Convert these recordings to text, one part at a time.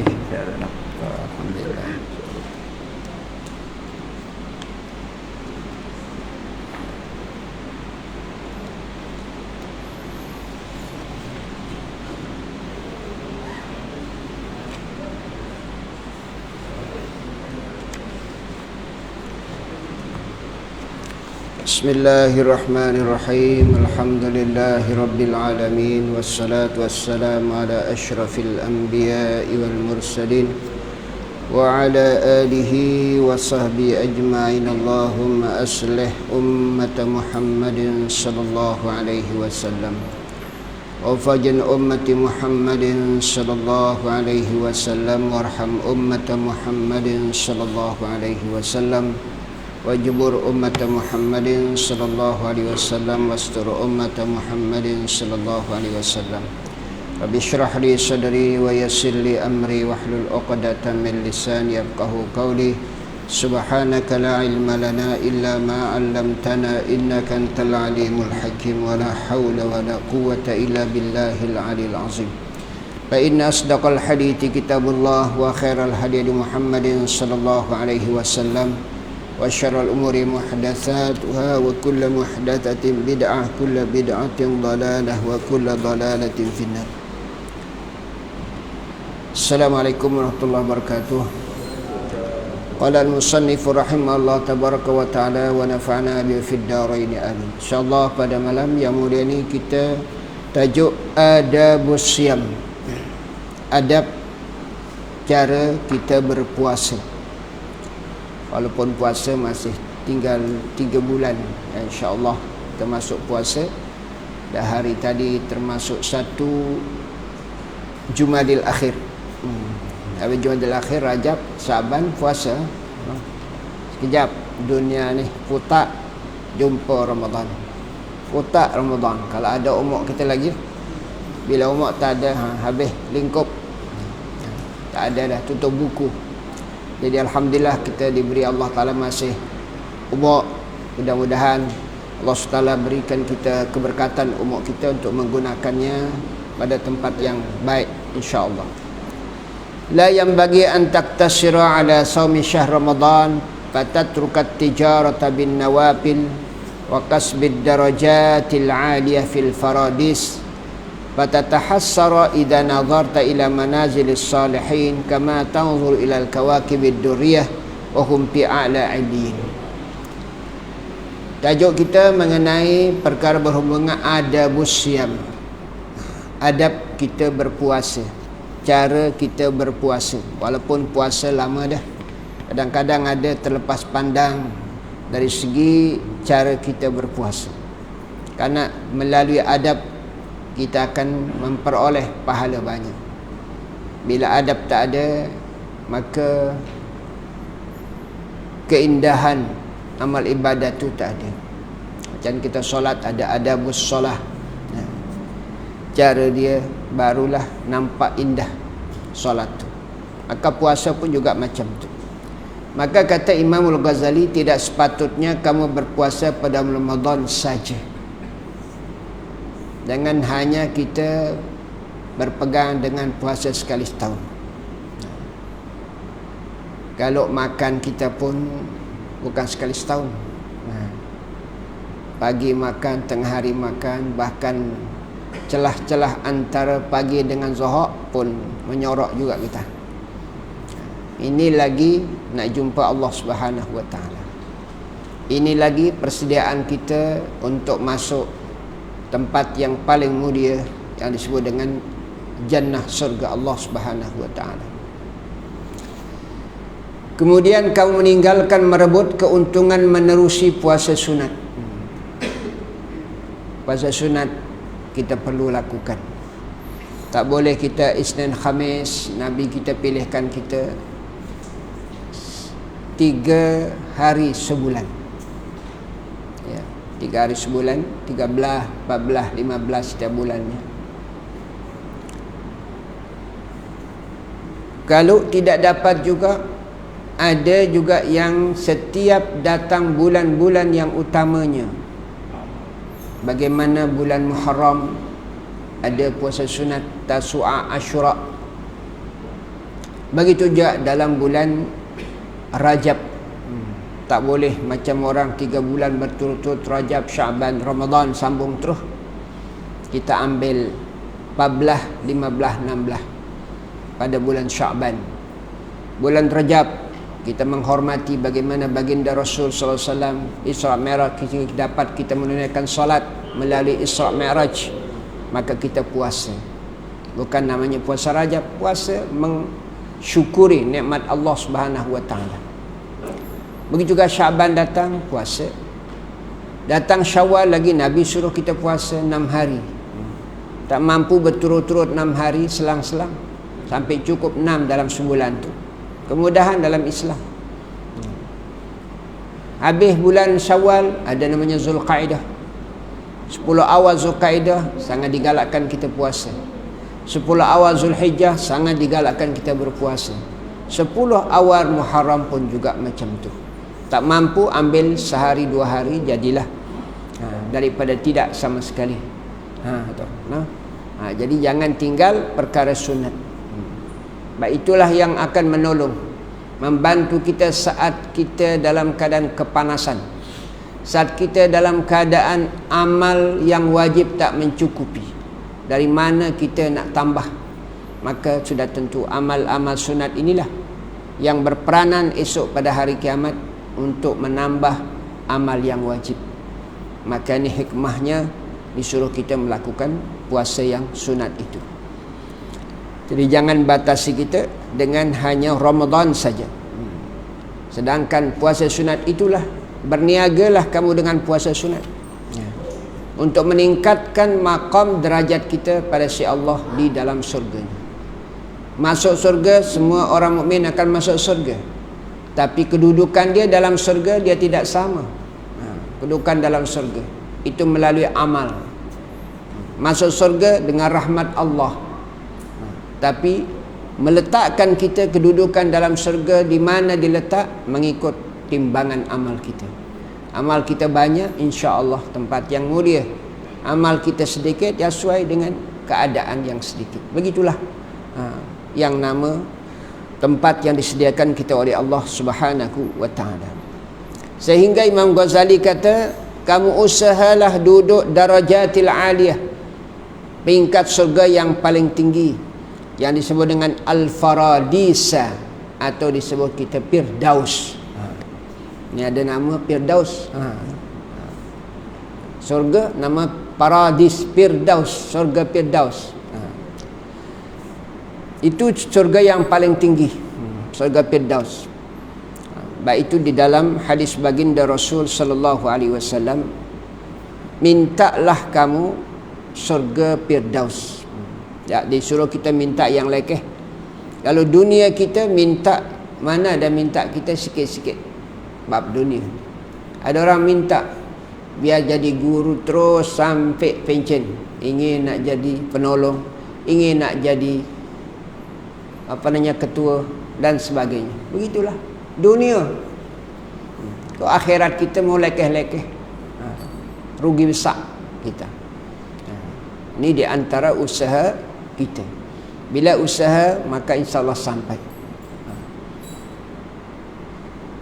kasih. Alhamdulillah. Bismillahirrahmanirrahim. Alhamdulillahi rabbil alamin wassalatu wassalamu ala asyrafil anbiya'i wal mursalin wa ala alihi wa sahbihi ajma'in. Allahumma aslih ummata Muhammadin sallallahu alaihi wasallam wa fajin ummati Muhammadin sallallahu alaihi wasallam warham ummata Muhammadin sallallahu alaihi wasallam wajbur ummata Muhammadin sallallahu alaihi wasallam wastur ummata Muhammadin sallallahu alaihi wasallam. Rabbi shrah li sadri wa yassir li amri wahlul 'uqdatam min lisani yafqahu qawli. Subhanaka la ilma lana illa ma 'allamtana innaka antal alimul hakim wa la haula wa la quwwata illa billahil aliyil azim. Fa inna asdaqal hadithi kitabullah wa khairal hadi Muhammadin sallallahu alaihi wasallam wa syarrul umuri muhdatsatuha wa kullu muhdatsatin bid'ah kullu bid'atin dhalalah wa kullu dhalalatin finnar. Assalamualaikum warahmatullahi wabarakatuh. Qala al-musannif rahimahullah tabaraka wa ta'ala wa nafa'ana bi fid dharain amin. Insyaallah pada malam yang mulia ini kita tajuk adabus siyam. Adab cara kita berpuasa. Walaupun puasa masih tinggal 3 bulan, insya-Allah kita masuk puasa. Dah hari tadi termasuk 1 Jumadil Akhir. Habis Jumadil Akhir, Rajab, Syaban, puasa. Sekejap dunia ni putak, jumpa Ramadan. Putak Ramadan. Kalau ada umur kita lagi, bila umur tak ada, habis lingkup. Tak ada dah, tutup buku. Jadi alhamdulillah kita diberi Allah Ta'ala masih umur. Mudah-mudahan Allah Ta'ala berikan kita keberkatan umur kita untuk menggunakannya pada tempat yang baik, insya-Allah. La yanbaghi an taktasira ala shaumi syahr Ramadan fatatrukat tijarata bin nawafil wa kasbid darajatil 'aliyah fil faradis fatatahassara idza nazarta ila manazilis salihin kama tanzur ila al-kawakibid durriyah wa hum fi a'la 'illiyin. Tajuk kita mengenai perkara berhubungan adabus siyam. Adab kita berpuasa, cara kita berpuasa. Walaupun puasa lama dah, kadang-kadang ada terlepas pandang dari segi cara kita berpuasa. Karena melalui adab kita akan memperoleh pahala banyak. Bila adab tak ada, maka keindahan amal ibadat tu tak ada. Macam kita solat, ada adabus solah. Cara dia barulah nampak indah solat tu. Maka puasa pun juga macam tu. Maka kata Imamul Ghazali, tidak sepatutnya kamu berpuasa pada Ramadan saja. Jangan hanya kita berpegang dengan puasa sekali setahun. Kalau makan kita pun bukan sekali setahun. Pagi makan, tengah hari makan, bahkan celah-celah antara pagi dengan zuhur pun menyorok juga kita. Ini lagi nak jumpa Allah Subhanahu wa taala. Ini lagi persediaan kita untuk masuk tempat yang paling mulia yang disebut dengan jannah, surga Allah Subhanahu wa taala. Kemudian kamu meninggalkan merebut keuntungan menerusi puasa sunat. Puasa sunat kita perlu lakukan. Tak boleh kita Isnin Khamis, Nabi kita pilihkan kita 3 hari sebulan. 3 hari sebulan, 13, 14, 15 setiap bulannya. Kalau tidak dapat juga, ada juga yang setiap datang bulan-bulan yang utamanya. Bagaimana bulan Muharram, ada puasa sunat Tasu'a, Asyura. Begitu juga dalam bulan Rajab. Tak boleh macam orang 3 bulan berturut-turut, Rajab, Syaban, Ramadan sambung terus. Kita ambil 14, 15, 16 pada bulan Syaban. Bulan Rajab kita menghormati bagaimana baginda Rasul sallallahu alaihi wasallam Isra Mi'raj, kita dapat kita menunaikan solat melalui Isra Mi'raj, maka kita puasa. Bukan namanya puasa Rajab, puasa mensyukuri nikmat Allah Subhanahu wa taala. Begitu juga Syaban datang, puasa. Datang Syawal lagi, Nabi suruh kita puasa 6 hari. Tak mampu berturut-turut 6 hari selang-selang, sampai cukup 6 dalam sebulan tu. Kemudahan dalam Islam. Habis bulan Syawal ada namanya Zulqaidah. 10 awal Zulqaidah sangat digalakkan kita puasa. 10 awal Zulhijjah sangat digalakkan kita berpuasa. 10 awal Muharram pun juga macam tu. Tak mampu ambil sehari 2 hari, jadilah daripada tidak sama sekali. Jadi jangan tinggal perkara sunat. Baik, itulah yang akan menolong, membantu kita saat kita dalam keadaan kepanasan, saat kita dalam keadaan amal yang wajib tak mencukupi. Dari mana kita nak tambah? Maka sudah tentu amal-amal sunat inilah yang berperanan esok pada hari kiamat untuk menambah amal yang wajib. Maka ini hikmahnya disuruh kita melakukan puasa yang sunat itu. Jadi jangan batasi kita dengan hanya Ramadan saja. Sedangkan puasa sunat itulah, berniagalah kamu dengan puasa sunat untuk meningkatkan maqam derajat kita pada si Allah di dalam surga. Masuk surga, semua orang mukmin akan masuk surga. Tapi kedudukan dia dalam surga dia tidak sama. Kedudukan dalam surga itu melalui amal. Masuk surga dengan rahmat Allah. Tapi meletakkan kita kedudukan dalam surga di mana diletak mengikut timbangan amal kita. Amal kita banyak, insya-Allah tempat yang mulia. Amal kita sedikit, ya sesuai dengan keadaan yang sedikit. Begitulah yang nama tempat yang disediakan kita oleh Allah Subhanahu wa taala. Sehingga Imam Ghazali kata, kamu usahalah duduk darajatil aliyah, peringkat surga yang paling tinggi, yang disebut dengan Al-Faradisa atau disebut kita Firdaus. Ini ada nama Firdaus. Surga nama Paradis, Firdaus, surga Firdaus. Itu surga yang paling tinggi, surga Firdaus. Baik itu di dalam hadis baginda Rasul sallallahu alaihi wasallam, mintalah kamu surga Firdaus. Ya, disuruh kita minta yang lekeh. Kalau dunia kita minta, mana ada minta kita sikit-sikit bab dunia. Ada orang minta biar jadi guru terus sampai pencen, ingin nak jadi penolong, ingin nak jadi ketua dan sebagainya. Begitulah dunia. Kalau akhirat kita mau lekeh-lekeh, rugi besar kita. Ini di antara usaha kita. Bila usaha, maka insya-Allah sampai.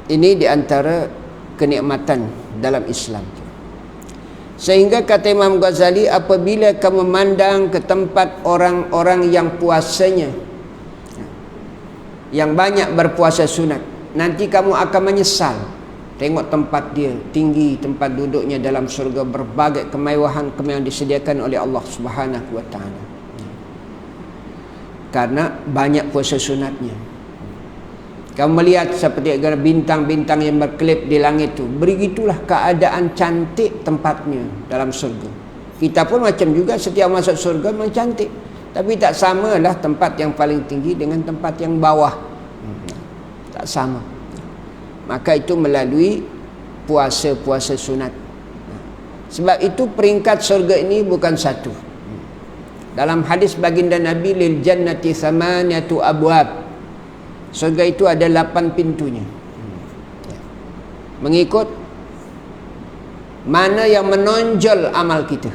Ini di antara kenikmatan dalam Islam. Sehingga kata Imam Ghazali, apabila kamu memandang ke tempat orang-orang yang puasanya, yang banyak berpuasa sunat, nanti kamu akan menyesal. Tengok tempat dia tinggi, tempat duduknya dalam surga, berbagai kemewahan disediakan oleh Allah Subhanahu wa taala. Karena banyak puasa sunatnya. Kamu melihat seperti bintang-bintang yang berkelip di langit itu, begitulah keadaan cantik tempatnya dalam surga. Kita pun macam juga, setiap masuk surga memang cantik. Tapi tak samalah tempat yang paling tinggi dengan tempat yang bawah. Tak sama. Maka itu melalui puasa-puasa sunat. Sebab itu peringkat surga ini bukan satu. Dalam hadis baginda Nabi, lil jannati thamaniyatu abwab. Surga itu ada 8 pintunya. Mengikut mana yang menonjol amal kita.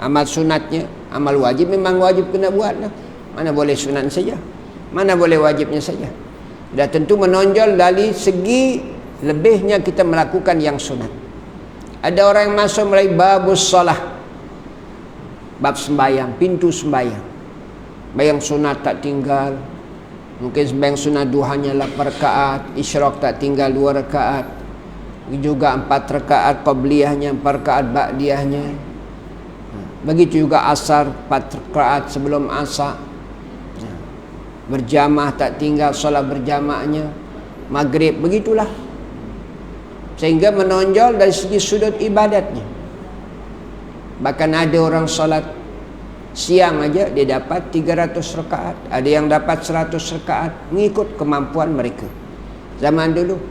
Amal sunatnya, amal wajib memang wajib kena buat lah. Mana boleh sunat saja. Mana boleh wajibnya saja. Dah tentu menonjol dari segi lebihnya kita melakukan yang sunat. Ada orang yang masuk mulai babus solah, bab sembahyang, pintu sembahyang. Sembahyang sunat tak tinggal. Mungkin sembahyang sunat duhanya 8 rakaat, isyraq tak tinggal 2 rakaat. Juga 4 rakaat qabliyahnya, 4 rakaat ba'diyahnya. Begitu juga asar 4 rakaat sebelum asar. Berjamaah tak tinggal solat berjamaahnya. Maghrib begitulah. Sehingga menonjol dari segi sudut ibadatnya. Bahkan ada orang solat siang aja dia dapat 300 rakaat, ada yang dapat 100 rakaat, mengikut kemampuan mereka zaman dulu.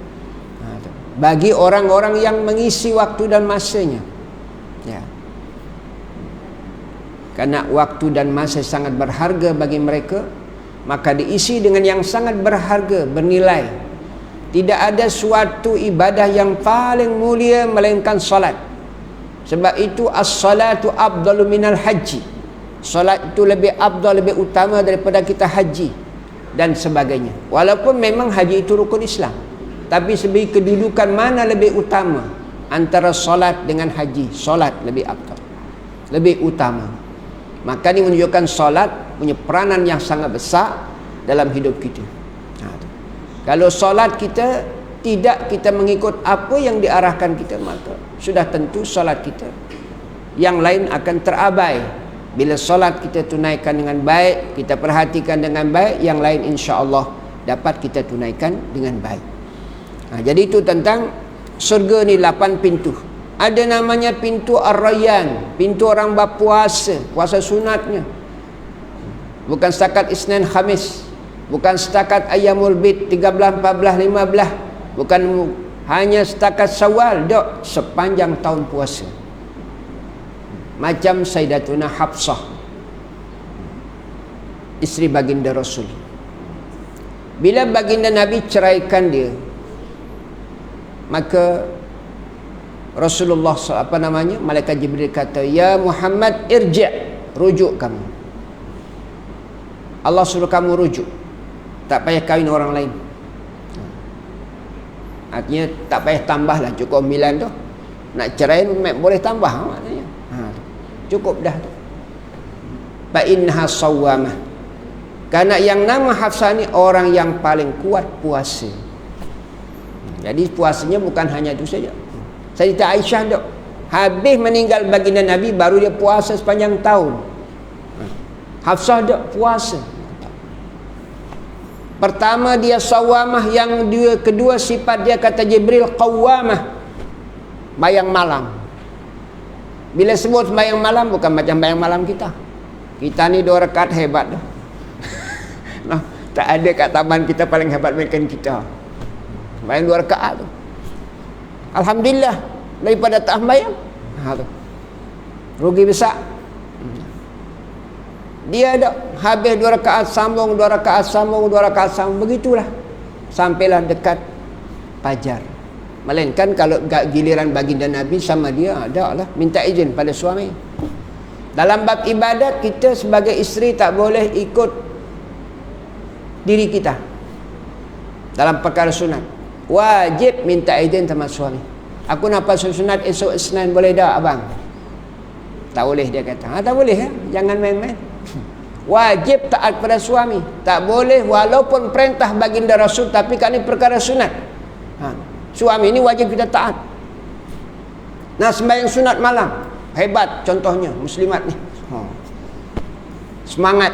Bagi orang-orang yang mengisi waktu dan masanya, ya, karena waktu dan masa sangat berharga bagi mereka, maka diisi dengan yang sangat berharga, bernilai. Tidak ada suatu ibadah yang paling mulia melainkan salat. Sebab itu as-salatu afdalu minal haji. Salat itu lebih afdal, lebih utama daripada kita haji dan sebagainya. Walaupun memang haji itu rukun Islam, tapi segi kedudukan mana lebih utama antara salat dengan haji? Salat lebih afdal, lebih utama. Maka ini menunjukkan salat punya peranan yang sangat besar dalam hidup kita. Kalau solat kita tidak kita mengikut apa yang diarahkan kita, maka sudah tentu solat kita yang lain akan terabai. Bila solat kita tunaikan dengan baik, kita perhatikan dengan baik, yang lain insya-Allah dapat kita tunaikan dengan baik. Jadi itu tentang surga ni 8 pintu. Ada namanya pintu Ar-Rayyan, pintu orang berpuasa, puasa sunatnya. Bukan setakat Isnin Khamis, bukan setakat Ayyamul Bid 13, 14, 15, bukan hanya setakat Syawal, dok, sepanjang tahun puasa. Macam Sayyidatuna Hafsah, isteri baginda Rasul. Bila baginda Nabi ceraikan dia, maka Rasulullah malaikat Jibril kata, "Ya Muhammad, irji', rujuk kamu. Allah suruh kamu rujuk. Tak payah kahwin orang lain." Artinya tak payah tambah lah, cukup 9 tu. Nak cerai boleh tambah maknanya. Cukup dah tu. Fa innaha sawwamah. Karena yang nama Hafsah ni orang yang paling kuat puasa. Jadi puasanya bukan hanya itu saja. Sayyidah Aisyah dok, habis meninggal baginda Nabi baru dia puasa sepanjang tahun. Hafsah dok puasa. Pertama dia sawamah, yang kedua sifat dia kata Jibril qawwamah, bayang malam. Bila sebut bayang malam bukan macam bayang malam kita. Kita ni 2 rakaat hebat dah. Nah, tak ada kat taman kita paling hebat macam kita. Bayang 2 rakaat tu. Alhamdulillah daripada tak bayang. Tu. Rugi besar. Dia ada habis 2 rakaat sambung, 2 rakaat sambung, 2 rakaat sambung, begitulah sampailah dekat fajar. Melainkan kalau giliran baginda Nabi sama dia, ada lah minta izin pada suami. Dalam bab ibadat, kita sebagai isteri tak boleh ikut diri kita dalam perkara sunat. Wajib minta izin sama suami. Aku nak puasa sunat esok Isnin, boleh tak abang? Tak boleh, dia kata. Tak boleh ya? Jangan main-main. Wajib taat pada suami. Tak boleh walaupun perintah baginda Rasul, tapi kan ini perkara sunat. Suami ini wajib kita taat. Nah, sembahyang sunat malam, hebat contohnya muslimat ni. Semangat.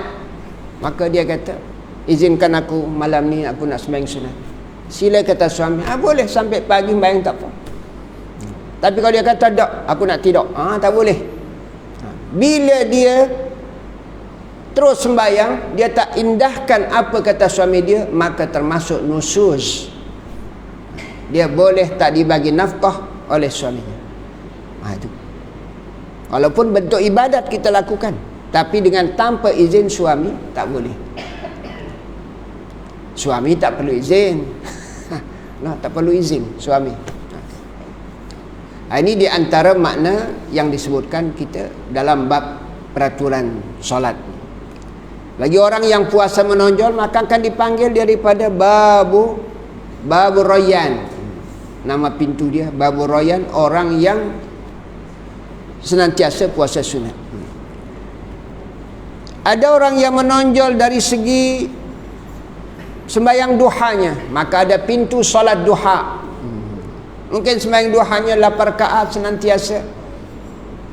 Maka dia kata, izinkan aku malam ni aku nak sembahyang sunat. Sila kata suami, boleh sampai pagi sembahyang tak apa. Tapi kalau dia kata tak, aku nak tidur, tak boleh. Bila dia terus sembahyang, dia tak indahkan apa kata suami dia, maka termasuk nusuz. Dia boleh tak dibagi nafkah oleh suaminya. Itu. Walaupun bentuk ibadat kita lakukan, tapi dengan tanpa izin suami tak boleh. Suami tak perlu izin. Tak perlu izin suami. Ini di antara makna yang disebutkan kita dalam bab peraturan solat. Bagi orang yang puasa menonjol, maka akan dipanggil daripada Babu Rayyan. Nama pintu dia Babu Rayyan, orang yang senantiasa puasa sunat. Ada orang yang menonjol dari segi sembahyang duhanya, maka ada pintu solat duha. Mungkin sembahyang duhanya 8 rakaat senantiasa,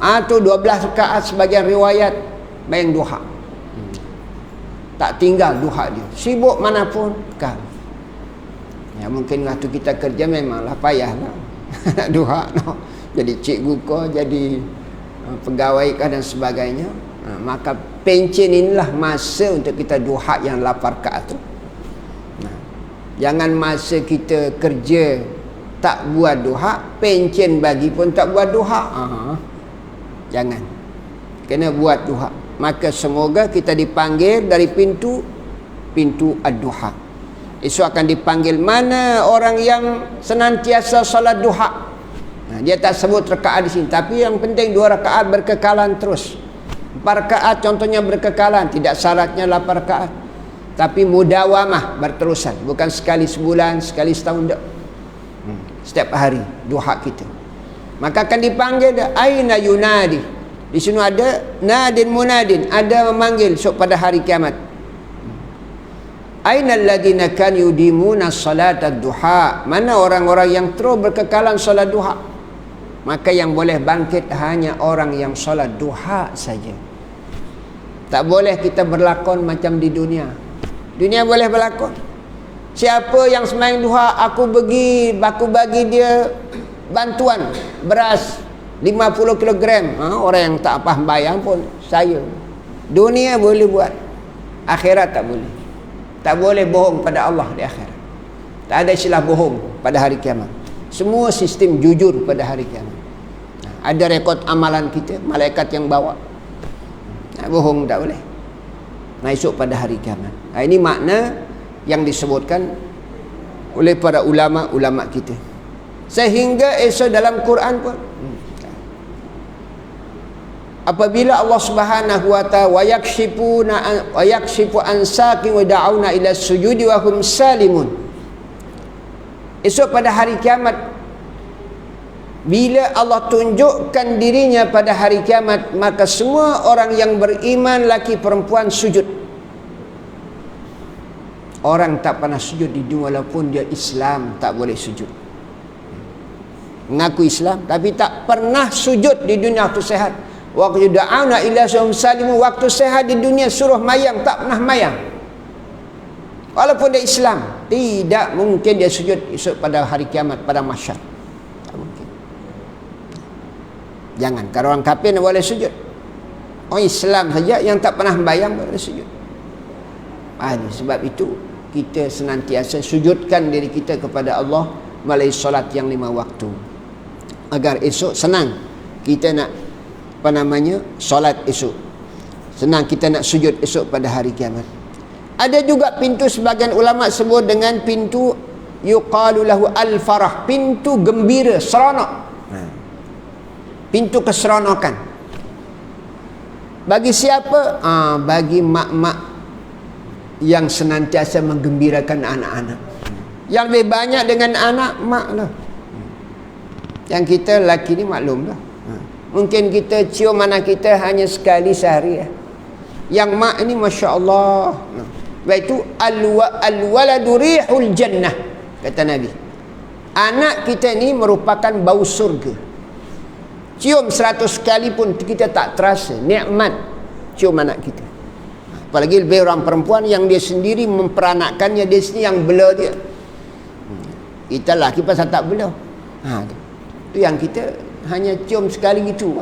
atau 12 rakaat sebagian riwayat sembahyang duha. Tak tinggal duha dia, sibuk manapun kan. Ya mungkin waktu kita kerja memanglah payah lah duha no. Jadi cikgu kau, jadi pegawai kah dan sebagainya. Maka pencen inilah masa untuk kita duha yang 8 rakaat tu. Jangan masa kita kerja tak buat duha, pencen bagi pun tak buat duha. Jangan. Kena buat duha. Maka semoga kita dipanggil dari pintu ad-duha. Esok akan dipanggil mana orang yang senantiasa salat duha. Dia tak sebut rakaat di sini, tapi yang penting 2 rakaat berkekalan terus. 4 rakaat contohnya berkekalan, tidak syaratnya 8 rakaat. Tapi mudawamah, berterusan, bukan sekali sebulan, sekali setahun tak. Setiap hari duha kita. Maka akan dipanggil aina yunadi. Di sini ada nadin munadin, ada memanggil esok pada hari kiamat. Aina alladhina kan yudimuna salata duha. Mana orang-orang yang terus berkekalan salat duha? Maka yang boleh bangkit hanya orang yang salat duha saja. Tak boleh kita berlakon macam di dunia. Dunia boleh berlakon. Siapa yang sembahyang duha, aku bagi dia bantuan beras 50 kilogram. Orang yang tak faham bayang pun saya. Dunia boleh buat, akhirat tak boleh. Tak boleh bohong pada Allah di akhirat. Tak ada istilah bohong pada hari kiamat. Semua sistem jujur pada hari kiamat. Ada rekod amalan kita, malaikat yang bawa. Bohong tak boleh. Esok pada hari kiamat. Ini makna yang disebutkan oleh para ulama-ulama kita. Sehingga esok dalam Quran pun apabila Allah Subhanahu wa ta'ala wa yakshifu an saqin wa da'una ila sujudi wa hum salimun. Esok pada hari kiamat, bila Allah tunjukkan dirinya pada hari kiamat, maka semua orang yang beriman laki perempuan sujud. Orang tak pernah sujud di dunia walaupun dia Islam tak boleh sujud. Mengaku Islam tapi tak pernah sujud di dunia waktu sehat. Waktu da'auna ila salimu, waktu sehat di dunia suruh mayang tak pernah mayang. Walaupun dia Islam, tidak mungkin dia sujud esok pada hari kiamat, pada mahsyar. Tak mungkin. Jangan, kalau orang kafir boleh sujud. Orang Islam saja yang tak pernah bayang boleh sujud. Sebab itu kita senantiasa sujudkan diri kita kepada Allah melalui solat yang 5 waktu. Agar esok senang kita nak solat esok. Senang kita nak sujud esok pada hari kiamat. Ada juga pintu sebagian ulama sebut dengan pintu yuqalu lahu al-farah, pintu gembira, seronok. Pintu keseronokan. Bagi siapa? Bagi mak-mak yang senantiasa menggembirakan anak-anak. Yang lebih banyak dengan anak, mak lah. Yang kita lelaki ni maklum lah. Mungkin kita cium anak kita hanya sekali sehari. Yang mak ini Masya Allah. Iaitu al-waladu rihul jannah, kata Nabi. Anak kita ni merupakan bau surga. Cium 100 kali pun kita tak terasa nikmat cium anak kita. Apalagi lebih orang perempuan yang dia sendiri memperanakkannya, dia sendiri yang bela dia. Kita lelaki pasal tak bela. Itu yang kita hanya cium sekali gitu.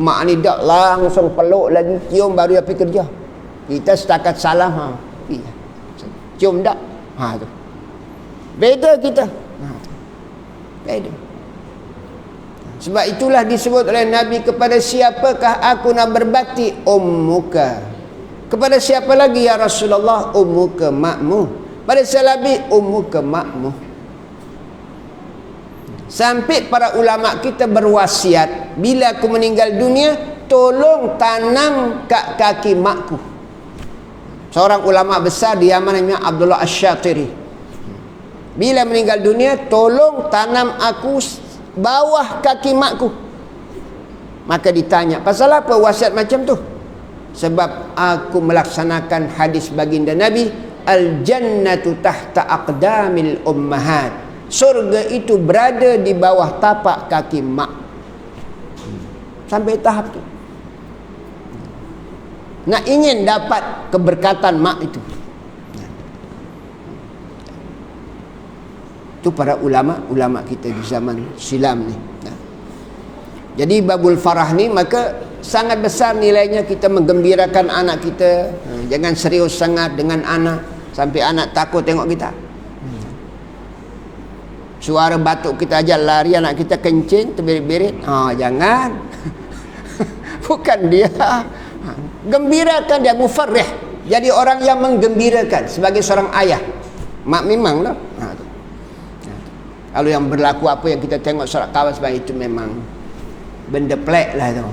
Mak ni dak langsung peluk lagi, cium baru dia pergi kerja. Kita setakat salam, cium dak. Tu. Beda kita. Beda. Sebab itulah disebut oleh Nabi, kepada siapakah aku nak berbakti? Ummuka. Kepada siapa lagi ya Rasulullah? Ummuka, makmu. Pada siapa lagi? Ummuka, makmu. Sampai para ulama kita berwasiat, bila aku meninggal dunia, tolong tanam kat kaki makku. Seorang ulama besar di Yaman namanya Abdullah Asy-Syatiri. Bila meninggal dunia, tolong tanam aku bawah kaki makku. Maka ditanya, pasal apa wasiat macam tu? Sebab aku melaksanakan hadis baginda Nabi, al-jannatu tahta aqdamil ummahat. Surga itu berada di bawah tapak kaki mak. Sampai tahap tu. Nak ingin dapat keberkatan mak itu. Itu para ulama kita di zaman silam ni. Jadi babul farah ni maka sangat besar nilainya kita menggembirakan anak kita. Jangan serius sangat dengan anak sampai anak takut tengok kita. Suara batuk kita aja lari, anak kita kencing terberit-berit. Jangan. Bukan dia. Gembirakan dia, mufarrih. Jadi orang yang menggembirakan sebagai seorang ayah. Mak memang lah. Kalau yang berlaku apa yang kita tengok surat kawan sebagai itu memang benda pelik lah tu.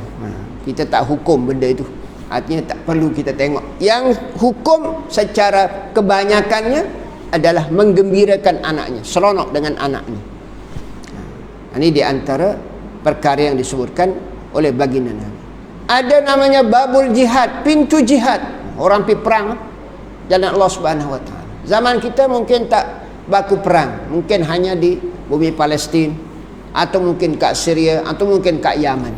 Kita tak hukum benda itu. Artinya tak perlu kita tengok. Yang hukum secara kebanyakannya adalah menggembirakan anaknya, seronok dengan anaknya. Ini di antara perkara yang disebutkan oleh baginda Nabi. Ada namanya babul jihad, pintu jihad. Orang pergi perang jalan Allah Subhanahu Wa Taala. Zaman kita mungkin tak baku perang, mungkin hanya di bumi Palestin, atau mungkin kat Syria, atau mungkin kat Yaman.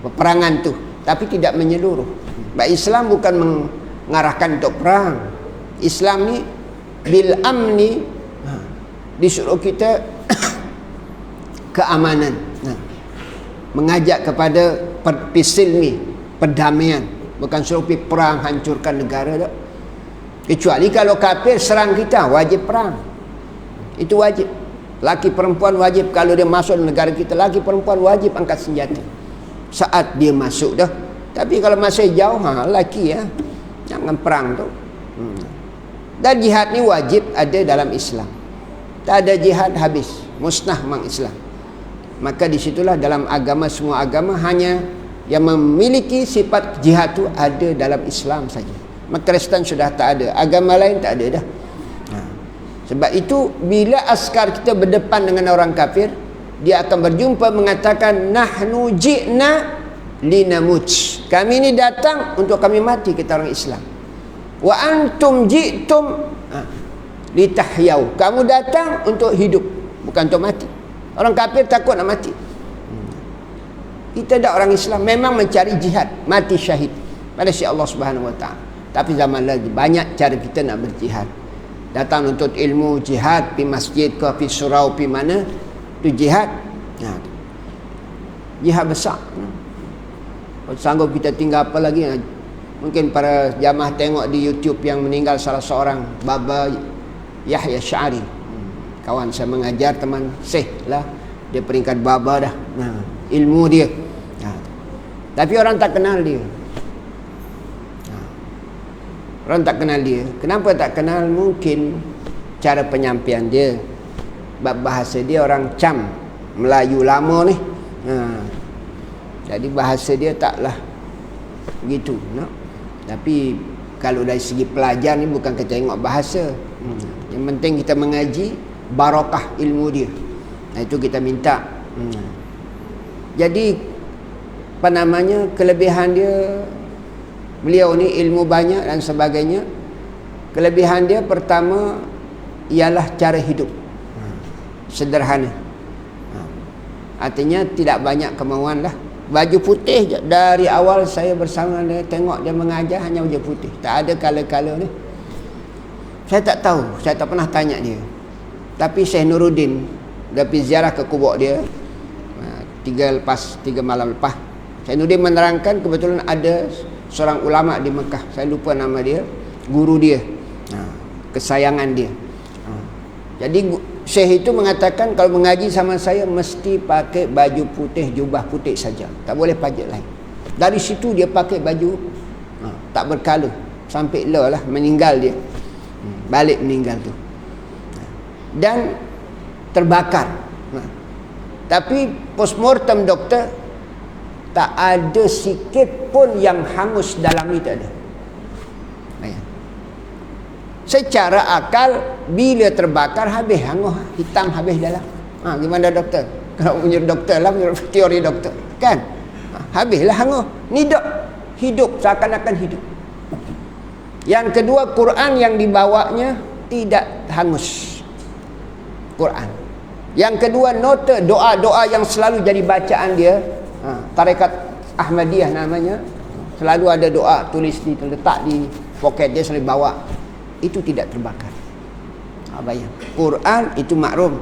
Peperangan tu, tapi tidak menyeluruh. Sebab Islam bukan mengarahkan untuk perang. Islam ni bil amni, disuruh kita keamanan. Mengajak kepada pisilmi, perdamaian. Bukan suruh pergi perang, hancurkan negara tak. Kecuali kalau kafir serang kita, wajib perang. Itu wajib. Laki perempuan wajib, kalau dia masuk negara kita, laki perempuan wajib angkat senjata saat dia masuk dah. Tapi kalau masih jauh, laki ya, jangan perang tu. Dan jihad ni wajib ada dalam Islam. Tak ada jihad habis, musnah mang Islam. Maka disitulah dalam agama, semua agama hanya yang memiliki sifat jihad tu ada dalam Islam saja. Maka Kristen sudah tak ada, agama lain tak ada dah. Sebab itu bila askar kita berdepan dengan orang kafir, dia akan berjumpa mengatakan nahnu ji'na linamut. Kami ni datang untuk kami mati, kita orang Islam. Wa antum ji'tum litahyau. Kamu datang untuk hidup, bukan untuk mati. Orang kafir takut nak mati. Kita dah orang Islam memang mencari jihad, mati syahid pada sisi Allah Subhanahu Wa Taala. Tapi zaman lagi banyak cara kita nak berjihad. Datang untuk ilmu, jihad, pergi masjid ke, pergi surau, pergi mana, itu jihad. Jihad besar. Sanggup kita tinggal apa lagi? Mungkin para jamaah tengok di YouTube yang meninggal salah seorang, Baba Yahya Syari. Kawan saya mengajar, teman Syekh lah, dia peringkat Baba dah. Ilmu dia. Tapi orang tak kenal dia. Orang tak kenal dia. Kenapa tak kenal? Mungkin cara penyampaian dia, bahasa dia orang Cam, Melayu lama ni. Jadi bahasa dia taklah begitu, no? Tapi kalau dari segi pelajar ni bukan kita tengok bahasa. Yang penting kita mengaji, barakah ilmu dia. Itu kita minta. Jadi apa namanya, kelebihan dia, beliau ni ilmu banyak dan sebagainya. Kelebihan dia pertama ialah cara hidup sederhana. Artinya tidak banyak kemauan lah. Baju putih je. Dari awal saya bersama dia, tengok dia mengajar hanya baju putih. Tak ada kala-kala ni. Saya tak tahu, saya tak pernah tanya dia. Tapi Syekh Nuruddin, dia pergi ziarah ke kubur dia 3 malam lepas. Syekh Nuruddin menerangkan kebetulan ada seorang ulama di Mekah, saya lupa nama dia, guru dia, kesayangan dia. Jadi Syekh itu mengatakan kalau mengaji sama saya mesti pakai baju putih, jubah putih saja, tak boleh pajak lain. Dari situ dia pakai baju tak berkala sampai lah meninggal dia, balik meninggal tu, dan terbakar. Tapi postmortem doktor, tak ada sikit pun yang hangus dalam ni, tak ada. Secara akal, bila terbakar habis hangus, hitam habis dalam. Gimana doktor? Kalau punya doktor lah, punya teori doktor kan, habislah hangus. Ni dok hidup, seakan-akan hidup. Yang kedua, Quran yang dibawanya tidak hangus. Quran. Yang kedua, nota doa-doa yang selalu jadi bacaan dia. Tarekat Ahmadiyah namanya, selalu ada doa tulis di, letak di poket dia, selalu bawa. Itu tidak terbakar. Bayang. Quran itu makrum.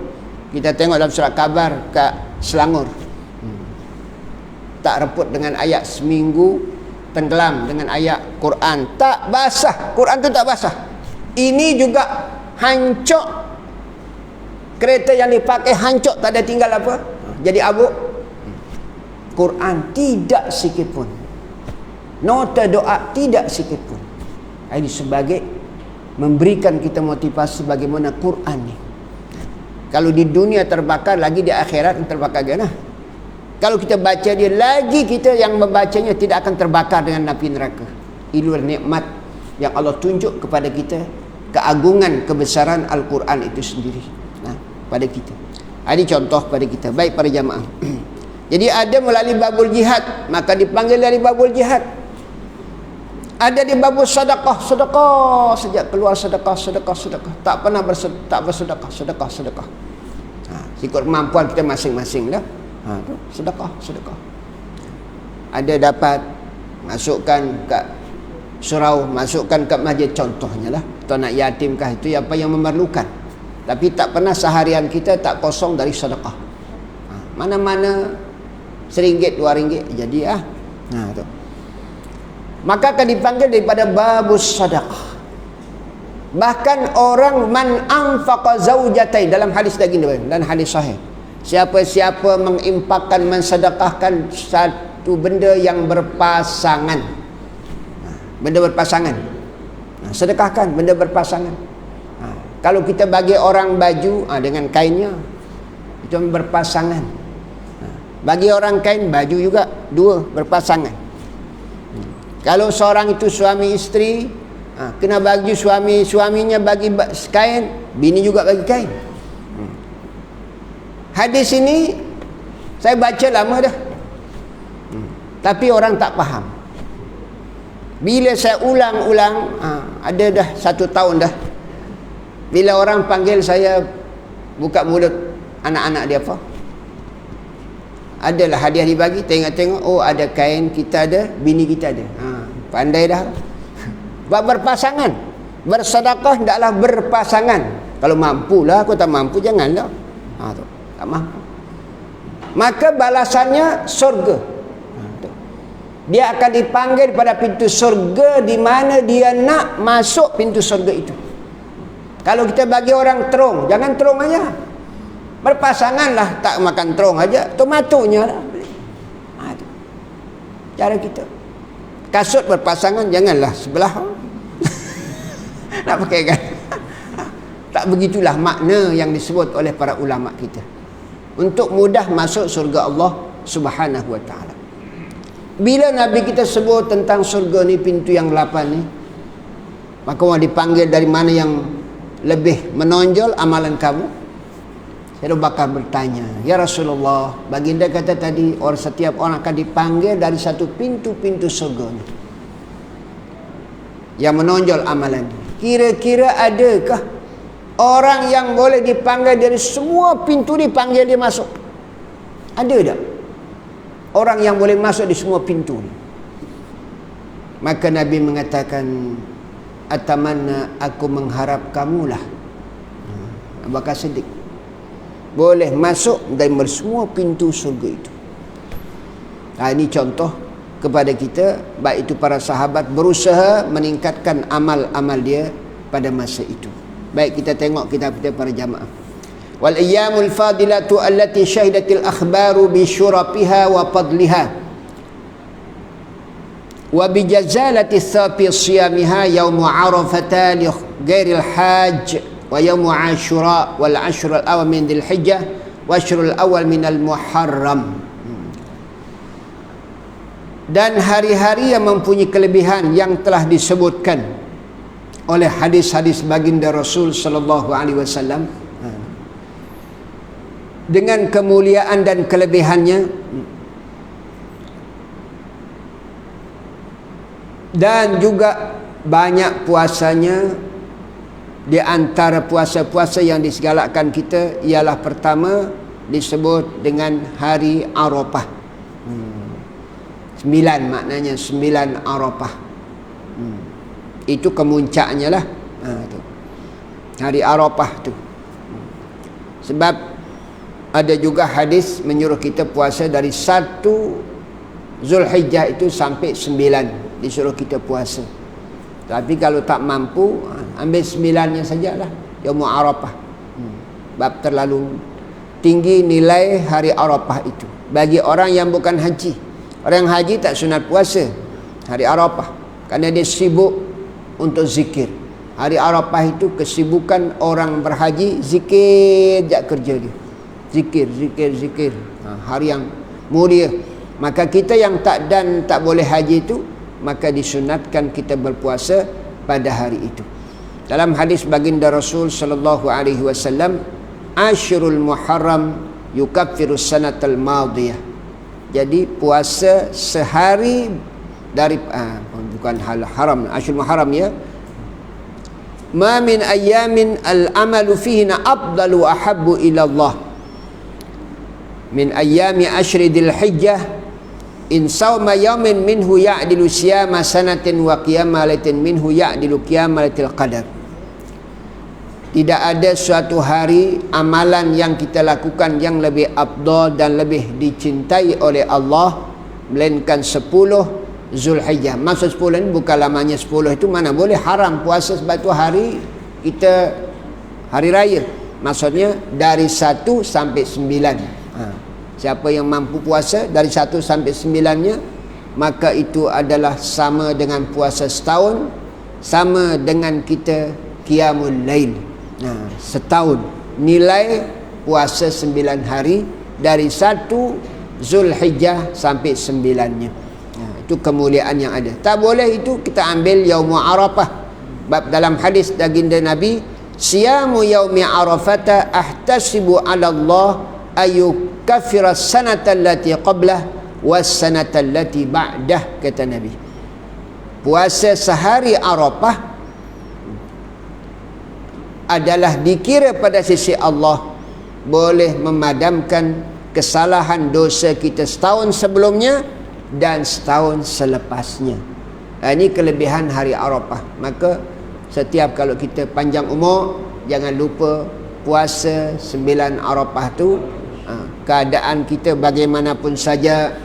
Kita tengok dalam surat Kabar kat Selangor. Tak reput dengan ayat, seminggu tenggelam dengan ayat Quran. Tak basah. Quran tu tak basah. Ini juga hancur. Kereta yang dipakai hancur, tak ada tinggal apa, jadi abu. Quran tidak sikit pun. Nota doa tidak sikit pun. Ini sebagai memberikan kita motivasi bagaimana Quran ni. Kalau di dunia terbakar, lagi di akhirat terbakar gana. Kalau kita baca dia, lagi kita yang membacanya tidak akan terbakar dengan api neraka. Itulah nikmat yang Allah tunjuk kepada kita, keagungan, kebesaran Al-Quran itu sendiri. Pada kita. Ini contoh pada kita. Baik para jamaah. Jadi ada melalui babul jihad, maka dipanggil dari babul jihad. Ada di babul sedekah, sedekah sejak keluar sedekah, sedekah, sedekah. Tak pernah bersedekah, sedekah, sedekah. Ikut kemampuan kita masing-masing lah. Sedekah, sedekah. Ada dapat, masukkan kat surau, masukkan kat masjid contohnya lah. Atau nak yatimkah, itu apa yang memerlukan. Tapi tak pernah seharian kita tak kosong dari sedekah. Mana-mana RM1, RM2 jadi tu. Maka akan dipanggil daripada babus sedekah. Bahkan orang man anfaqa zaujatain, dalam hadis lagi dan hadis sahih. Siapa-siapa mengimpakkan, mensedekahkan satu benda yang berpasangan. Benda berpasangan. Sedekahkan benda berpasangan. Kalau kita bagi orang baju dengan kainnya, itu berpasangan. Bagi orang kain, baju juga dua berpasangan. Kalau seorang itu suami isteri, kena bagi suaminya bagi kain, bini juga bagi kain. Hadis ini saya baca lama dah, tapi orang tak faham. Bila saya ulang-ulang, ada dah 1 tahun dah, bila orang panggil saya buka mulut anak-anak dia apa, adalah hadiah dibagi, tengok-tengok, oh ada kain, kita ada, bini kita ada. Pandai dah. Berpasangan. Bersedekah hendaklah berpasangan. Kalau mampulah, aku tak mampu janganlah. Tu. Tak mampu. Maka balasannya surga. Dia akan dipanggil pada pintu surga di mana dia nak masuk pintu surga itu. Kalau kita bagi orang terung, jangan terung aja. Berpasanganlah, tak makan terung aja, tomatonya lah. Cara kita. Kasut berpasangan, janganlah sebelah. Nak pakai kan? Tak begitulah makna yang disebut oleh para ulama kita. Untuk mudah masuk surga Allah Subhanahu wa ta'ala. Bila Nabi kita sebut tentang surga ni, pintu yang 8 ni, maka orang dipanggil dari mana yang lebih menonjol amalan kamu. Saya bakal bertanya, ya Rasulullah, baginda kata tadi, setiap orang akan dipanggil dari satu pintu-pintu surga ni yang menonjol amalan. Kira-kira adakah orang yang boleh dipanggil dari semua pintu dipanggil dia masuk? Ada tak orang yang boleh masuk di semua pintu ni? Maka Nabi mengatakan, atamanna, aku mengharap kamulah, Abu Bakar Siddiq, boleh masuk dari semua pintu surga itu. Ini contoh kepada kita, baik itu para sahabat berusaha meningkatkan amal-amal dia pada masa itu. Baik, kita tengok kitab kita para jamaah. Wal ayyamul fadilatu allati syahidatil akhbaru bi syurafiha wa fadliha wa bi jazalati thafi siyamiha yaum arafata li ghairil hajj wa yaum ashura wal ashr al awal min dzil hijjah wa ashr al awal min al muharram. Dan hari-hari yang mempunyai kelebihan yang telah disebutkan oleh hadis-hadis baginda Rasul sallallahu alaihi wasallam dengan kemuliaan dan kelebihannya, dan juga banyak puasanya. Di antara puasa-puasa yang disegalakkan kita ialah pertama disebut dengan hari Arafah. 9 maknanya 9 Arafah. Itu kemuncaknya lah. Tu. Hari Arafah tu. Sebab ada juga hadis menyuruh kita puasa dari 1 Zulhijjah itu sampai 9 disuruh kita puasa. Tapi kalau tak mampu, ambil 9-nya sajalah, Yaumul Arafah. Sebab terlalu tinggi nilai hari Arafah itu bagi orang yang bukan haji. Orang yang haji tak sunat puasa hari Arafah kerana dia sibuk untuk zikir. Hari Arafah itu kesibukan orang berhaji, zikir je kerja dia. Zikir. Hari yang mulia. Maka kita yang tak boleh haji itu, maka disunatkan kita berpuasa pada hari itu. Dalam hadis baginda Rasul sallallahu alaihi wasallam, Asyrul Muharram yukaffiru sanatal madiyah. Jadi puasa sehari dari bukan hal haram, Asyrul Muharram ya. Ma min ayyamin al-amalu fihinna afdalu ahabbu ila Allah min ayyami asyri dzil hijjah. In sawma yawmin minhu ya'dilu siyama sanatin wa qiyama laitin minhu ya'dilu qiyama laitil qadar. Tidak ada suatu hari amalan yang kita lakukan yang lebih afdal dan lebih dicintai oleh Allah melainkan 10 Zulhijjah. Maksud 10 ini bukan lamanya 10 itu mana boleh haram puasa sebab itu hari kita hari raya. Maksudnya dari 1 sampai 9. Siapa yang mampu puasa dari 1 sampai 9-nya, maka itu adalah sama dengan puasa setahun, sama dengan kita qiyamul lail. Setahun nilai puasa 9 hari dari 1 Zulhijjah sampai 9-nya. Itu kemuliaan yang ada. Tak boleh itu kita ambil Yaumul Arafah. Bab dalam hadis baginda Nabi, siyamu yaumi arafata ahtasibu 'ala Allah ayukaffira sanata allati qablah was sanata allati ba'dah, kata Nabi. Puasa sehari Arafah adalah dikira pada sisi Allah boleh memadamkan kesalahan dosa kita setahun sebelumnya dan setahun selepasnya. Ini kelebihan hari Arafah. Maka setiap kalau kita panjang umur, jangan lupa puasa 9 Arafah tu. Keadaan kita bagaimanapun saja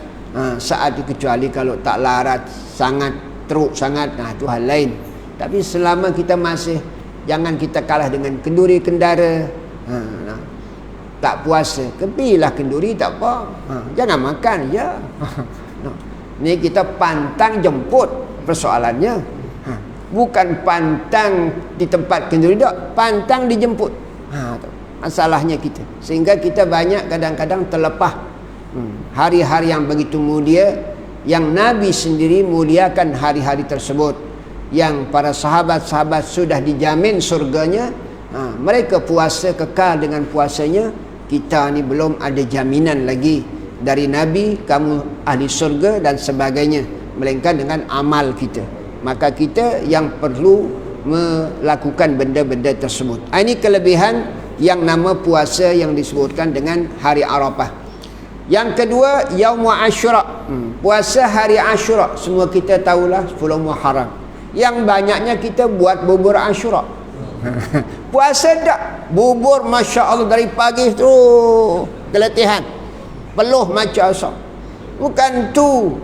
saat itu, kecuali kalau tak larat sangat, teruk sangat, itu hal lain. Tapi selama kita masih, jangan kita kalah dengan kenduri kendara. Tak puasa, kepilah kenduri tak apa, jangan makan je. Ni kita pantang jemput persoalannya. Bukan pantang di tempat kenduri, tak, pantang dijemput. Masalahnya kita, sehingga kita banyak kadang-kadang terlepas hari-hari yang begitu mulia, yang Nabi sendiri muliakan hari-hari tersebut, yang para sahabat-sahabat sudah dijamin surganya. Mereka puasa kekal dengan puasanya. Kita ni belum ada jaminan lagi dari Nabi kamu ahli surga dan sebagainya, melainkan dengan amal kita. Maka kita yang perlu melakukan benda-benda tersebut. Ini kelebihan yang nama puasa yang disebutkan dengan hari Arafah. Yang kedua, Yaumul Asyura. Puasa hari Asyura, semua kita tahulah 10 Muharram. Yang banyaknya kita buat bubur Asyura. Puasa tak? Bubur Masya Allah dari pagi tu keletihan, peluh macam asam. Bukan tu.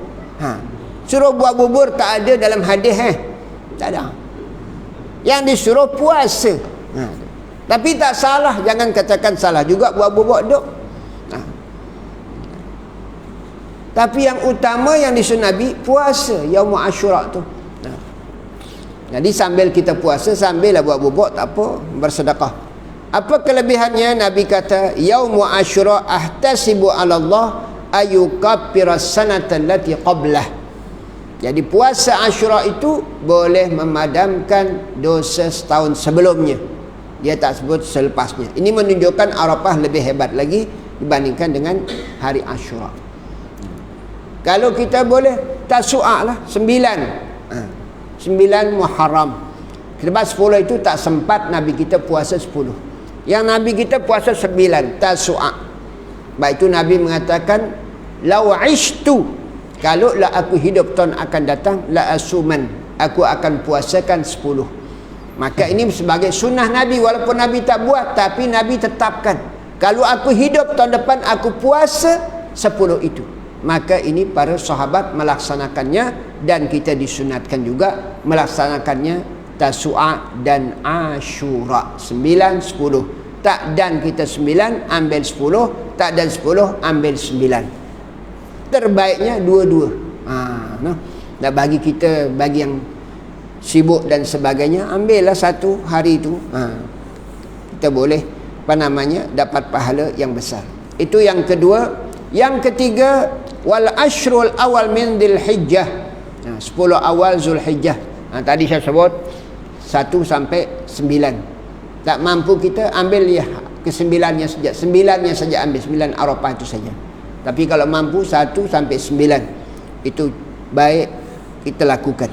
Suruh buat bubur tak ada dalam hadis. Tak ada. Yang disuruh puasa. Tapi tak salah, jangan katakan salah juga buat bubur duk. Tapi yang utama yang disuruh Nabi puasa Yaumul Asyura tu. Jadi sambil kita puasa, sambil buat bubur tak apa, bersedekah. Apa kelebihannya? Nabi kata Yaumul Asyura ahtasibu 'ala Allah ayukaffira sanata allati qablah. Jadi puasa Ashura itu boleh memadamkan dosa setahun sebelumnya. Dia tak sebut selepasnya. Ini menunjukkan Arafah lebih hebat lagi dibandingkan dengan hari Ashura. Kalau kita boleh Tasu'a lah, 9 Muharram. Lepas 10 itu tak sempat Nabi kita puasa 10. Yang Nabi kita puasa 9 Tasu'a. Baik itu Nabi mengatakan, "Lau ishtu", kalau lah aku hidup tahun akan datang, la asuman, aku akan puasakan 10. Maka ini sebagai sunnah Nabi, walaupun Nabi tak buat, tapi Nabi tetapkan, kalau aku hidup tahun depan aku puasa 10 itu. Maka ini para sahabat melaksanakannya, dan kita disunatkan juga melaksanakannya Tasu'a dan Ashura. 9, 10. Tak dan kita 9 ambil 10, tak dan 10 ambil 9. Terbaiknya dua-dua. Dah bagi kita, bagi yang sibuk dan sebagainya, ambillah satu hari itu. Kita boleh dapat pahala yang besar. Itu yang kedua. Yang ketiga, wal ashrul awal min Dzulhijjah. 10 awal Zulhijjah. Tadi saya sebut 1 sampai 9. Tak mampu kita, ambil ya ke 9-nya saja. 9-nya saja ambil, 9 Arafah itu saja. Tapi kalau mampu 1 sampai 9, itu baik kita lakukan.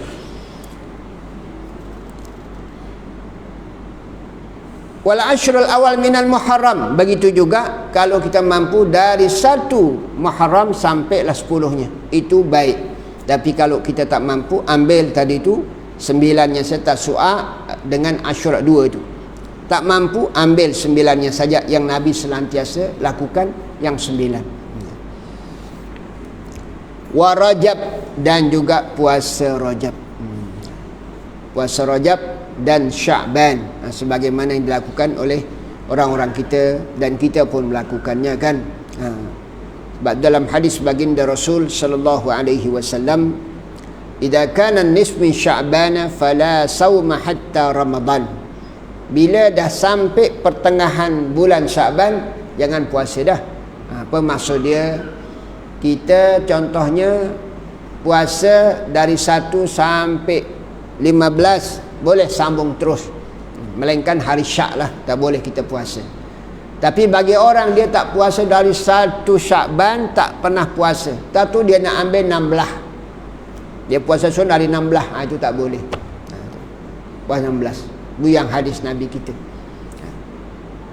Wal ashrul awal minal Muharram. Begitu juga kalau kita mampu dari 1 Muharram sampailah 10-nya, itu baik. Tapi kalau kita tak mampu, ambil tadi itu 9-nya serta Tasu'a dengan Ashura 2 itu. Tak mampu, ambil 9-nya saja yang Nabi senantiasa lakukan, yang 9. Wa Rajab, dan juga puasa Rajab. Puasa Rajab dan Sya'ban, sebagaimana yang dilakukan oleh orang-orang kita, dan kita pun melakukannya kan. Sebab dalam hadis baginda Rasul sallallahu alaihi wasallam, "Idza kana an-nisf min Sya'ban fala sawma hatta Ramadan." Bila dah sampai pertengahan bulan Sya'ban, jangan puasa dah. Apa maksud dia? Kita contohnya puasa dari 1 sampai 15 boleh sambung terus, melainkan hari Syak lah tak boleh kita puasa. Tapi bagi orang dia tak puasa dari 1 Sya'ban, tak pernah puasa, tentu dia nak ambil 16, dia puasa sunnah dari 16, itu tak boleh. Puasa 16 itu yang hadis Nabi kita.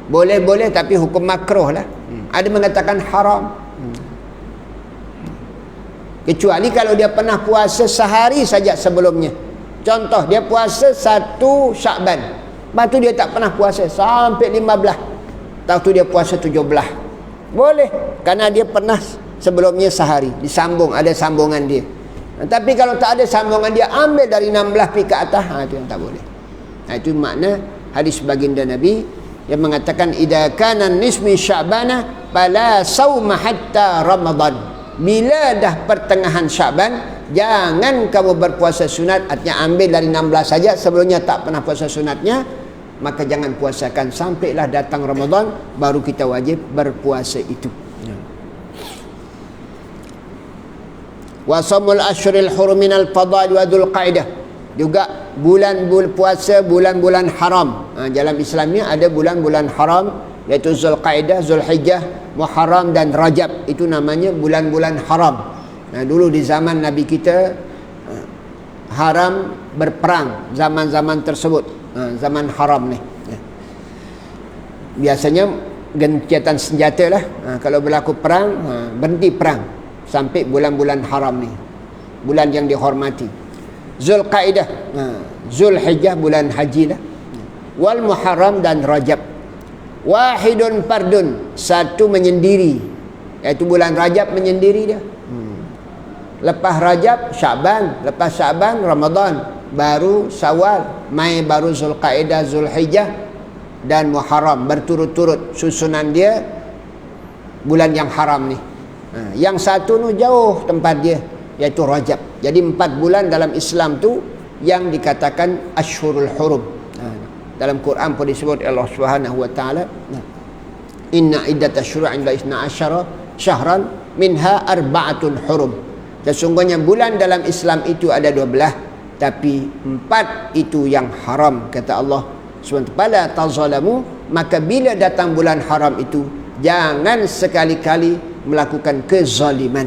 Boleh tapi hukum makruh lah. Ada mengatakan haram, kecuali kalau dia pernah puasa sehari saja sebelumnya. Contoh, dia puasa 1 Sya'ban, lepas tu dia tak pernah puasa sampai 15, tahu tu dia puasa 17, boleh, kerana dia pernah sebelumnya sehari, disambung, ada sambungan dia. Tapi kalau tak ada sambungan, dia ambil dari 16 pergi ke atas, itu yang tak boleh. Itu makna hadis baginda Nabi yang mengatakan, "Idza kana nismi Sya'bana fala sauma hatta Ramadan." Bila dah pertengahan Sya'ban, jangan kamu berpuasa sunat, artinya ambil dari 16 saja, sebelumnya tak pernah puasa sunatnya, maka jangan puasakan sampailah datang Ramadan, baru kita wajib berpuasa itu. Wa samul ashril hurum minal fadail wa Dzulqa'dah. Juga bulan puasa bulan-bulan haram. Dalam Islam ni ada bulan-bulan haram, iaitu Dzulqa'dah, Zulhijjah, Muharram dan Rajab. Itu namanya bulan-bulan haram. Dulu di zaman Nabi kita haram berperang zaman-zaman tersebut, zaman haram ni. Biasanya gencatan senjata lah. Kalau berlaku perang, berhenti perang sampai bulan-bulan haram ni, bulan yang dihormati. Zulqa'dah, Zulhijjah bulan haji lah, wal Muharram dan Rajab. Wahidun fardun, satu menyendiri, iaitu bulan Rajab menyendiri dia. Lepas Rajab Sya'ban, lepas Sya'ban Ramadan, baru Syawal, mai baru Zulqa'dah, Zulhijjah dan Muharram, berturut-turut susunan dia bulan yang haram ni. Yang satu nu jauh tempat dia, iaitu Rajab. Jadi 4 bulan dalam Islam tu yang dikatakan Ashhurul Hurum. Dalam Quran pun disebut Allah Subhanahu wa taala, "Inna iddatash syuru'i 'inda 12 syahran minha arba'atun hurum." Sesungguhnya bulan dalam Islam itu ada 12, tapi 4 itu yang haram, kata Allah SWT. Fala tazalamu, maka bila datang bulan haram itu, jangan sekali-kali melakukan kezaliman.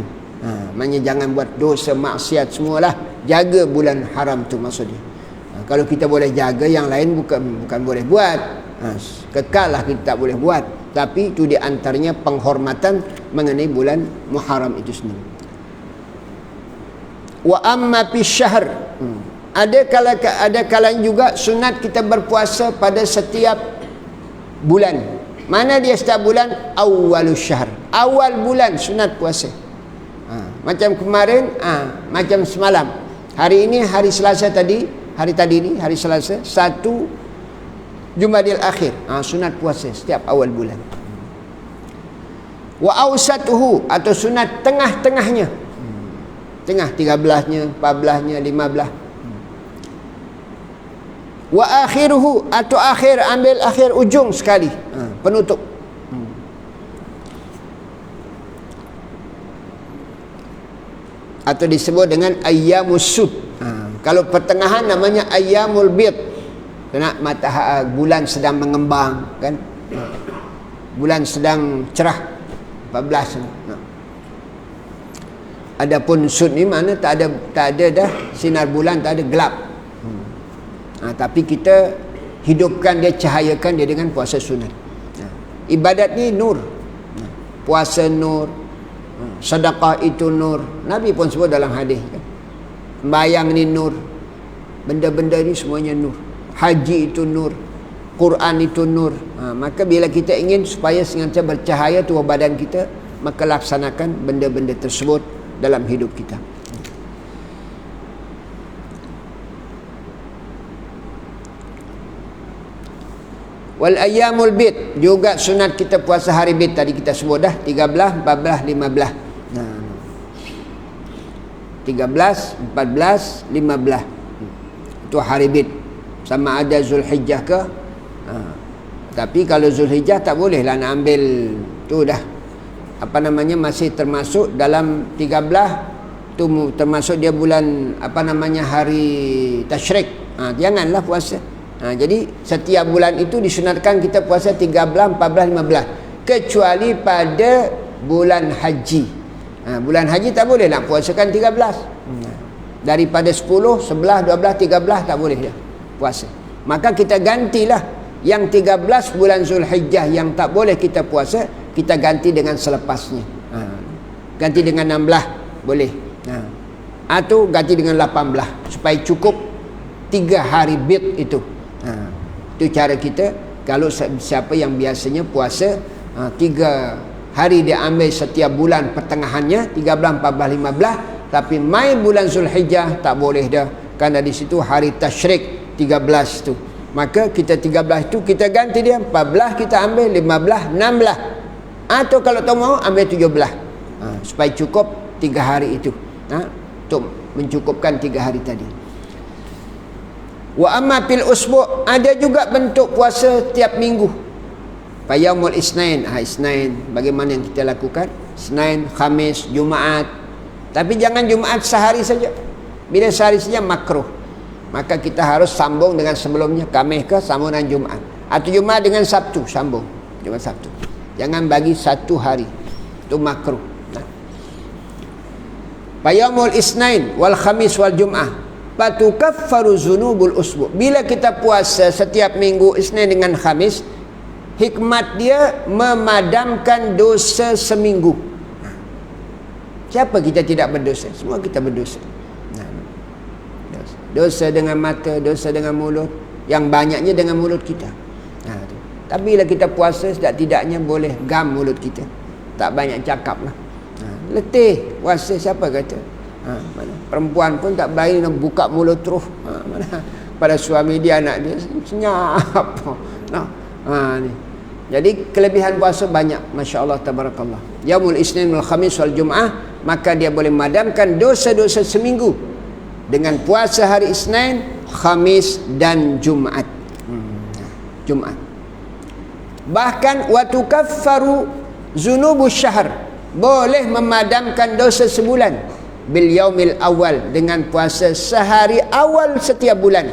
Maknanya jangan buat dosa maksiat semualah. Jaga bulan haram tu maksudnya. Kalau kita boleh jaga, yang lain bukan boleh buat. Kekal lah kita tak boleh buat. Tapi itu di antaranya penghormatan mengenai bulan Muharram itu sendiri. Wa amma fi syahr, ada kalanya juga sunat kita berpuasa pada setiap bulan. Mana dia setiap bulan? Awwalus syahr, awal bulan sunat puasa. Macam kemarin, macam semalam. Hari ini hari Selasa tadi, hari tadi ni hari Selasa 1 Jumadil Akhir, sunat puasa setiap awal bulan. Wa awsatuhu, atau sunat tengah-tengahnya, tengah 13-nya, 14-nya, 15. Wa akhiruhu, atau akhir, ambil akhir ujung sekali, penutup. Atau disebut dengan ayyamus sud. Kalau pertengahan namanya ayyamul bid. Kena bulan sedang mengembang, kan? Bulan sedang cerah, 14. Adapun sud ni mana tak ada dah sinar bulan, tak ada, gelap. Tapi kita hidupkan dia, cahayakan dia dengan puasa sunat. Ibadat ni nur. Puasa nur, sedekah itu nur. Nabi pun sebut dalam hadis, kan? Sembahyang ni nur. Benda-benda ni semuanya nur. Haji itu nur, Quran itu nur. Maka bila kita ingin supaya senantiasa bercahaya tubuh badan kita, maka laksanakan benda-benda tersebut dalam hidup kita. Wal ayyamul bid, juga sunat kita puasa hari bid. Tadi kita sebut dah 13, 14, 15. 13, 14, 15 itu hari bid. Sama ada Zulhijjah ke, tapi kalau Zulhijjah tak boleh lah nak ambil tu dah, apa namanya, masih termasuk dalam 13 tu, termasuk dia bulan, apa namanya, hari tasyrik. Janganlah puasa. Jadi setiap bulan itu disunatkan kita puasa 13, 14, 15, kecuali pada bulan haji. Bulan haji tak boleh nak puasakan 13. Daripada 10, 11, 12, 13 tak boleh dah puasa. Maka kita gantilah yang 13 bulan Zulhijjah yang tak boleh kita puasa, kita ganti dengan selepasnya. Ganti dengan 16 boleh. Atau ganti dengan 18 supaya cukup 3 hari bid itu. Itu cara kita. Kalau siapa yang biasanya puasa 3 hari dia ambil setiap bulan pertengahannya, 13, 14, 15, tapi mai bulan Zulhijjah tak boleh dah, kerana di situ hari tasyrik 13 tu. Maka kita 13 tu kita ganti dia 14, kita ambil 15, 16, atau kalau tak mau ambil 17, supaya cukup 3 hari itu, untuk mencukupkan 3 hari tadi. Wa amma fil usbu', ada juga bentuk puasa tiap minggu. Yaumul Isnin, Isnin bagaimana yang kita lakukan? Isnin, Khamis, Jumaat. Tapi jangan Jumaat sehari saja. Bila sehari saja makruh. Maka kita harus sambung dengan sebelumnya. Khamis ke sambung dengan Jumaat, atau Jumaat dengan Sabtu sambung. Jumaat Sabtu. Jangan bagi satu hari. Itu makruh. Yaumul Isnin wal Khamis wal Jum'ah fatukaffaru dzunubul usbu'. Bila kita puasa setiap minggu Isnin dengan Khamis, hikmat dia memadamkan dosa seminggu. Siapa kita tidak berdosa? Semua kita berdosa. Dosa dengan mata, dosa dengan mulut, yang banyaknya dengan mulut kita. Tapi bila kita puasa, setidak-tidaknya boleh gam mulut kita, tak banyak cakap lah. Letih puasa, siapa kata? Mana? Perempuan pun tak berani nak buka mulut terus. Mana? Pada suami dia, anak dia senyap. Ni. Jadi kelebihan puasa banyak, masya-Allah tabarakallah. Yaumul Isnin wal Khamis wal Jum'ah, maka dia boleh memadamkan dosa-dosa seminggu dengan puasa hari Isnin, Khamis dan Jumaat. Jumaat. Bahkan wa tukaffaru dzunubus syahr, boleh memadamkan dosa sebulan bil yaumil awal, dengan puasa sehari awal setiap bulan,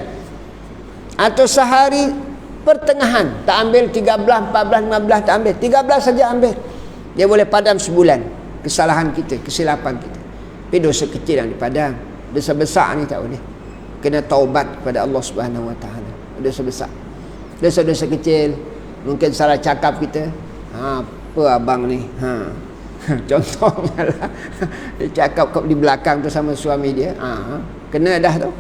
atau sehari pertengahan. Tak ambil 13, 14, 15, tak ambil 13 saja ambil. Dia boleh padam sebulan kesalahan kita, kesilapan kita. Tapi dosa kecil yang dipadam. Dosa besar ni tak boleh. Kena taubat kepada Allah Subhanahu Wa Taala. Dosa besar. Dosa-dosa kecil, mungkin salah cakap kita. Apa abang ni? Contohnya lah, dia cakap di belakang tu sama suami dia. Kena dah tu.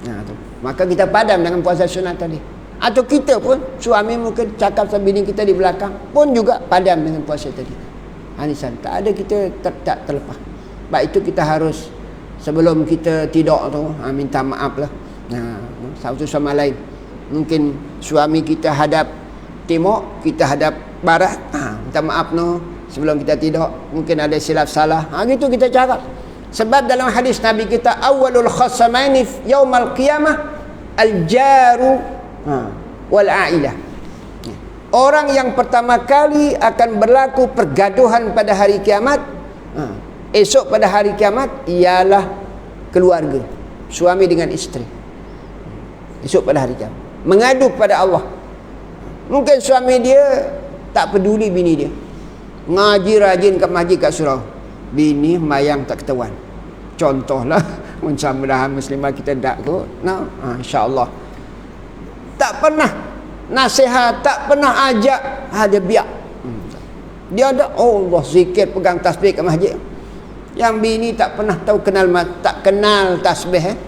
Tu. Maka kita padam dengan puasa sunat tadi. Atau kita pun, suami mungkin cakap sama bini kita di belakang, pun juga padam dengan puasa tadi. Anisan, tak ada kita tak terlepas. Sebab itu kita harus, sebelum kita tidur tu, minta maaf lah. Satu sama lain. Mungkin suami kita hadap timur, kita hadap barat. Minta maaf no, sebelum kita tidur. Mungkin ada silap salah. Gitu kita cakap. Sebab dalam hadis Nabi kita, awalul khasamaini yaumal qiyamah al-jaru wal a'ilah. Orang yang pertama kali akan berlaku pergaduhan pada hari kiamat, esok pada hari kiamat, ialah keluarga, suami dengan isteri. Esok pada hari kiamat mengadu pada Allah. Mungkin suami dia tak peduli bini dia, ngaji rajin kat masjid kat surau, bini mayang tak ketahuan. Contohlah, mudah-mudahan muslimah kita tak kot. InsyaAllah. Tak pernah nasihat, tak pernah ajak, dia biar. Dia ada Allah zikir, pegang tasbih kat masjid. Yang bini tak pernah tahu, tak kenal tasbih.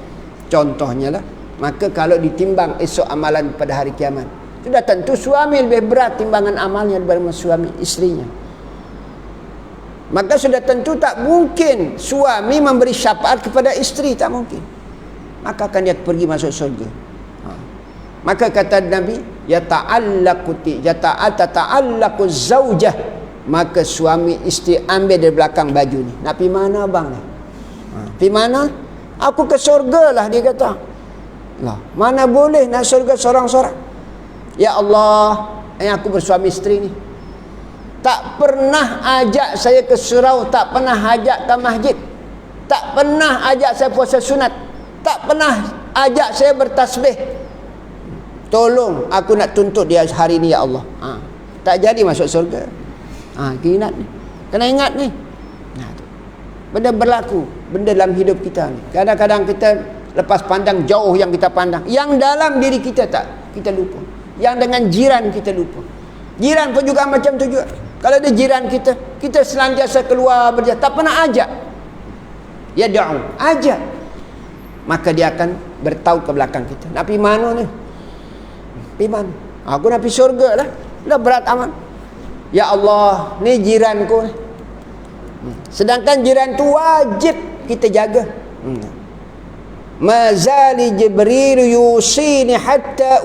Contohnya lah. Maka kalau ditimbang esok amalan pada hari kiamat, sudah tentu suami lebih berat timbangan amalnya daripada suami istrinya. Maka sudah tentu tak mungkin suami memberi syafaat kepada isteri, tak mungkin. Maka akan dia pergi masuk surga. Maka kata Nabi, tata'allaqu zaujah, maka suami isteri ambil dari belakang baju ni. Nak pergi mana abang ni? Pergi mana? Aku ke surga lah, dia kata. Lah, mana boleh nak surga seorang-seorang? Ya Allah, aku bersuami isteri ni, tak pernah ajak saya ke surau, tak pernah ajak ke masjid, tak pernah ajak saya puasa sunat, tak pernah ajak saya bertasbih. Tolong aku nak tuntut dia hari ni ya Allah. Tak jadi masuk surga. Kena ingat ni. Benda berlaku, benda dalam hidup kita ni. Kadang-kadang kita lepas pandang jauh yang kita pandang, yang dalam diri kita kita lupa. Yang dengan jiran kita lupa. Jiran pun juga macam tu juga. Kalau ada jiran kita senantiasa keluar berjalan, tak pernah ajak. Ya da'u, ajak. Maka dia akan bertaut ke belakang kita. Nak pergi mana ni? Pergi mana? Aku nak pergi syurga lah. Dah berat amat. Ya Allah, ni jiranku. Sedangkan jiran tu wajib kita jaga. Mazali Jibril yusini hatta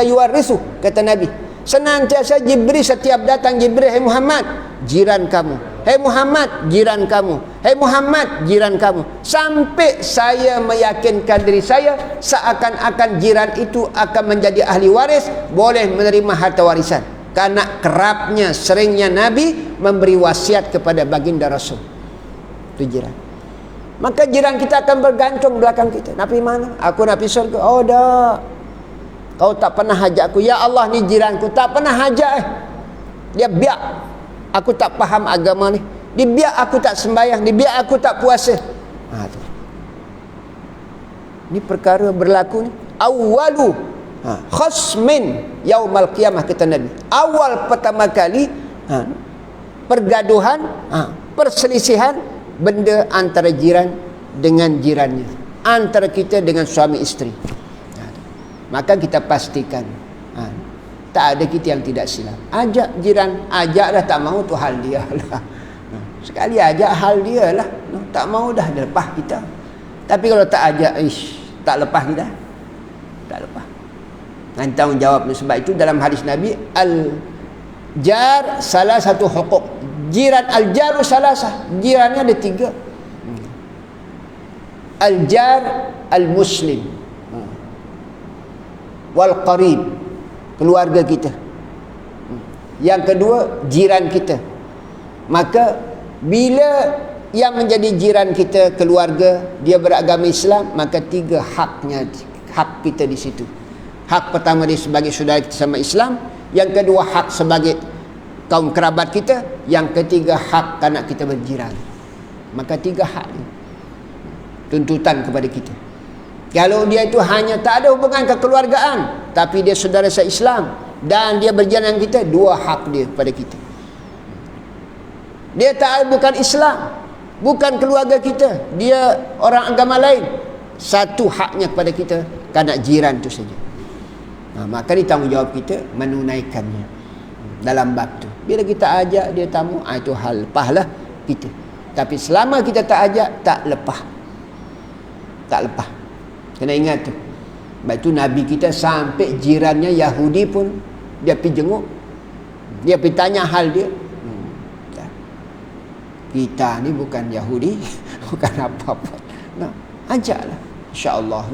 yuwarrisu, kata Nabi. Senantiasa Jibril, setiap datang Jibril, hai Muhammad, jiran kamu. Hai Muhammad, jiran kamu. Hai Muhammad, jiran kamu. Sampai saya meyakinkan diri saya seakan-akan jiran itu akan menjadi ahli waris, boleh menerima harta warisan. Karena kerapnya, seringnya Nabi memberi wasiat kepada baginda Rasul. Itu jiran. Maka jiran kita akan bergantung belakang kita. Nak pergi mana? Aku nak pergi surga. Oh dah, kau tak pernah ajak aku. Ya Allah, ni jiranku tak pernah ajak. Dia biar aku tak faham agama ni, dia biar aku tak sembahyang, dia biar aku tak puasa. Tu. Ni perkara berlaku ni. Awalu khasmin yaumal qiyamah, kata Nabi. Awal pertama kali pergaduhan, perselisihan, benda antara jiran dengan jirannya, antara kita dengan suami isteri. Maka kita pastikan tak ada kita yang tidak silap. Ajak jiran, ajak dah tak mau tu hal dia lah. Sekali ajak hal dia lah. Tak mau dah, dia lepas kita. Tapi kalau tak ajak, tak lepas kita, tak lepas. Dan tanggungjawab. Sebab itu dalam hadis Nabi, al-jar salah satu hukuk. Jiran al-jaru salasah, jirannya ada 3. Al-jar al-muslim, wal qarib, keluarga kita. Yang kedua, jiran kita. Maka bila yang menjadi jiran kita, keluarga, dia beragama Islam, maka 3 hak kita di situ. Hak pertama dia sebagai saudara kita sama Islam, yang kedua hak sebagai kaum kerabat kita, yang ketiga hak anak kita berjiran. Maka 3 hak ni tuntutan kepada kita. Kalau dia itu hanya tak ada hubungan kekeluargaan, tapi dia saudara se-Islam dan dia berjiran dengan kita, 2 hak dia pada kita. Dia bukan Islam, bukan keluarga kita, dia orang agama lain, 1 haknya kepada kita, kerana jiran itu saja. Maka ini tanggungjawab kita menunaikannya dalam bab tu. Bila kita ajak dia tamu, itu hal lepaslah kita. Tapi selama kita tak ajak, tak lepas. Kena ingat tu. Sebab itu Nabi kita sampai jirannya Yahudi pun dia pergi jenguk, dia pergi tanya hal dia. Kita ni bukan Yahudi, bukan apa-apa. Ajaklah, insya-Allah.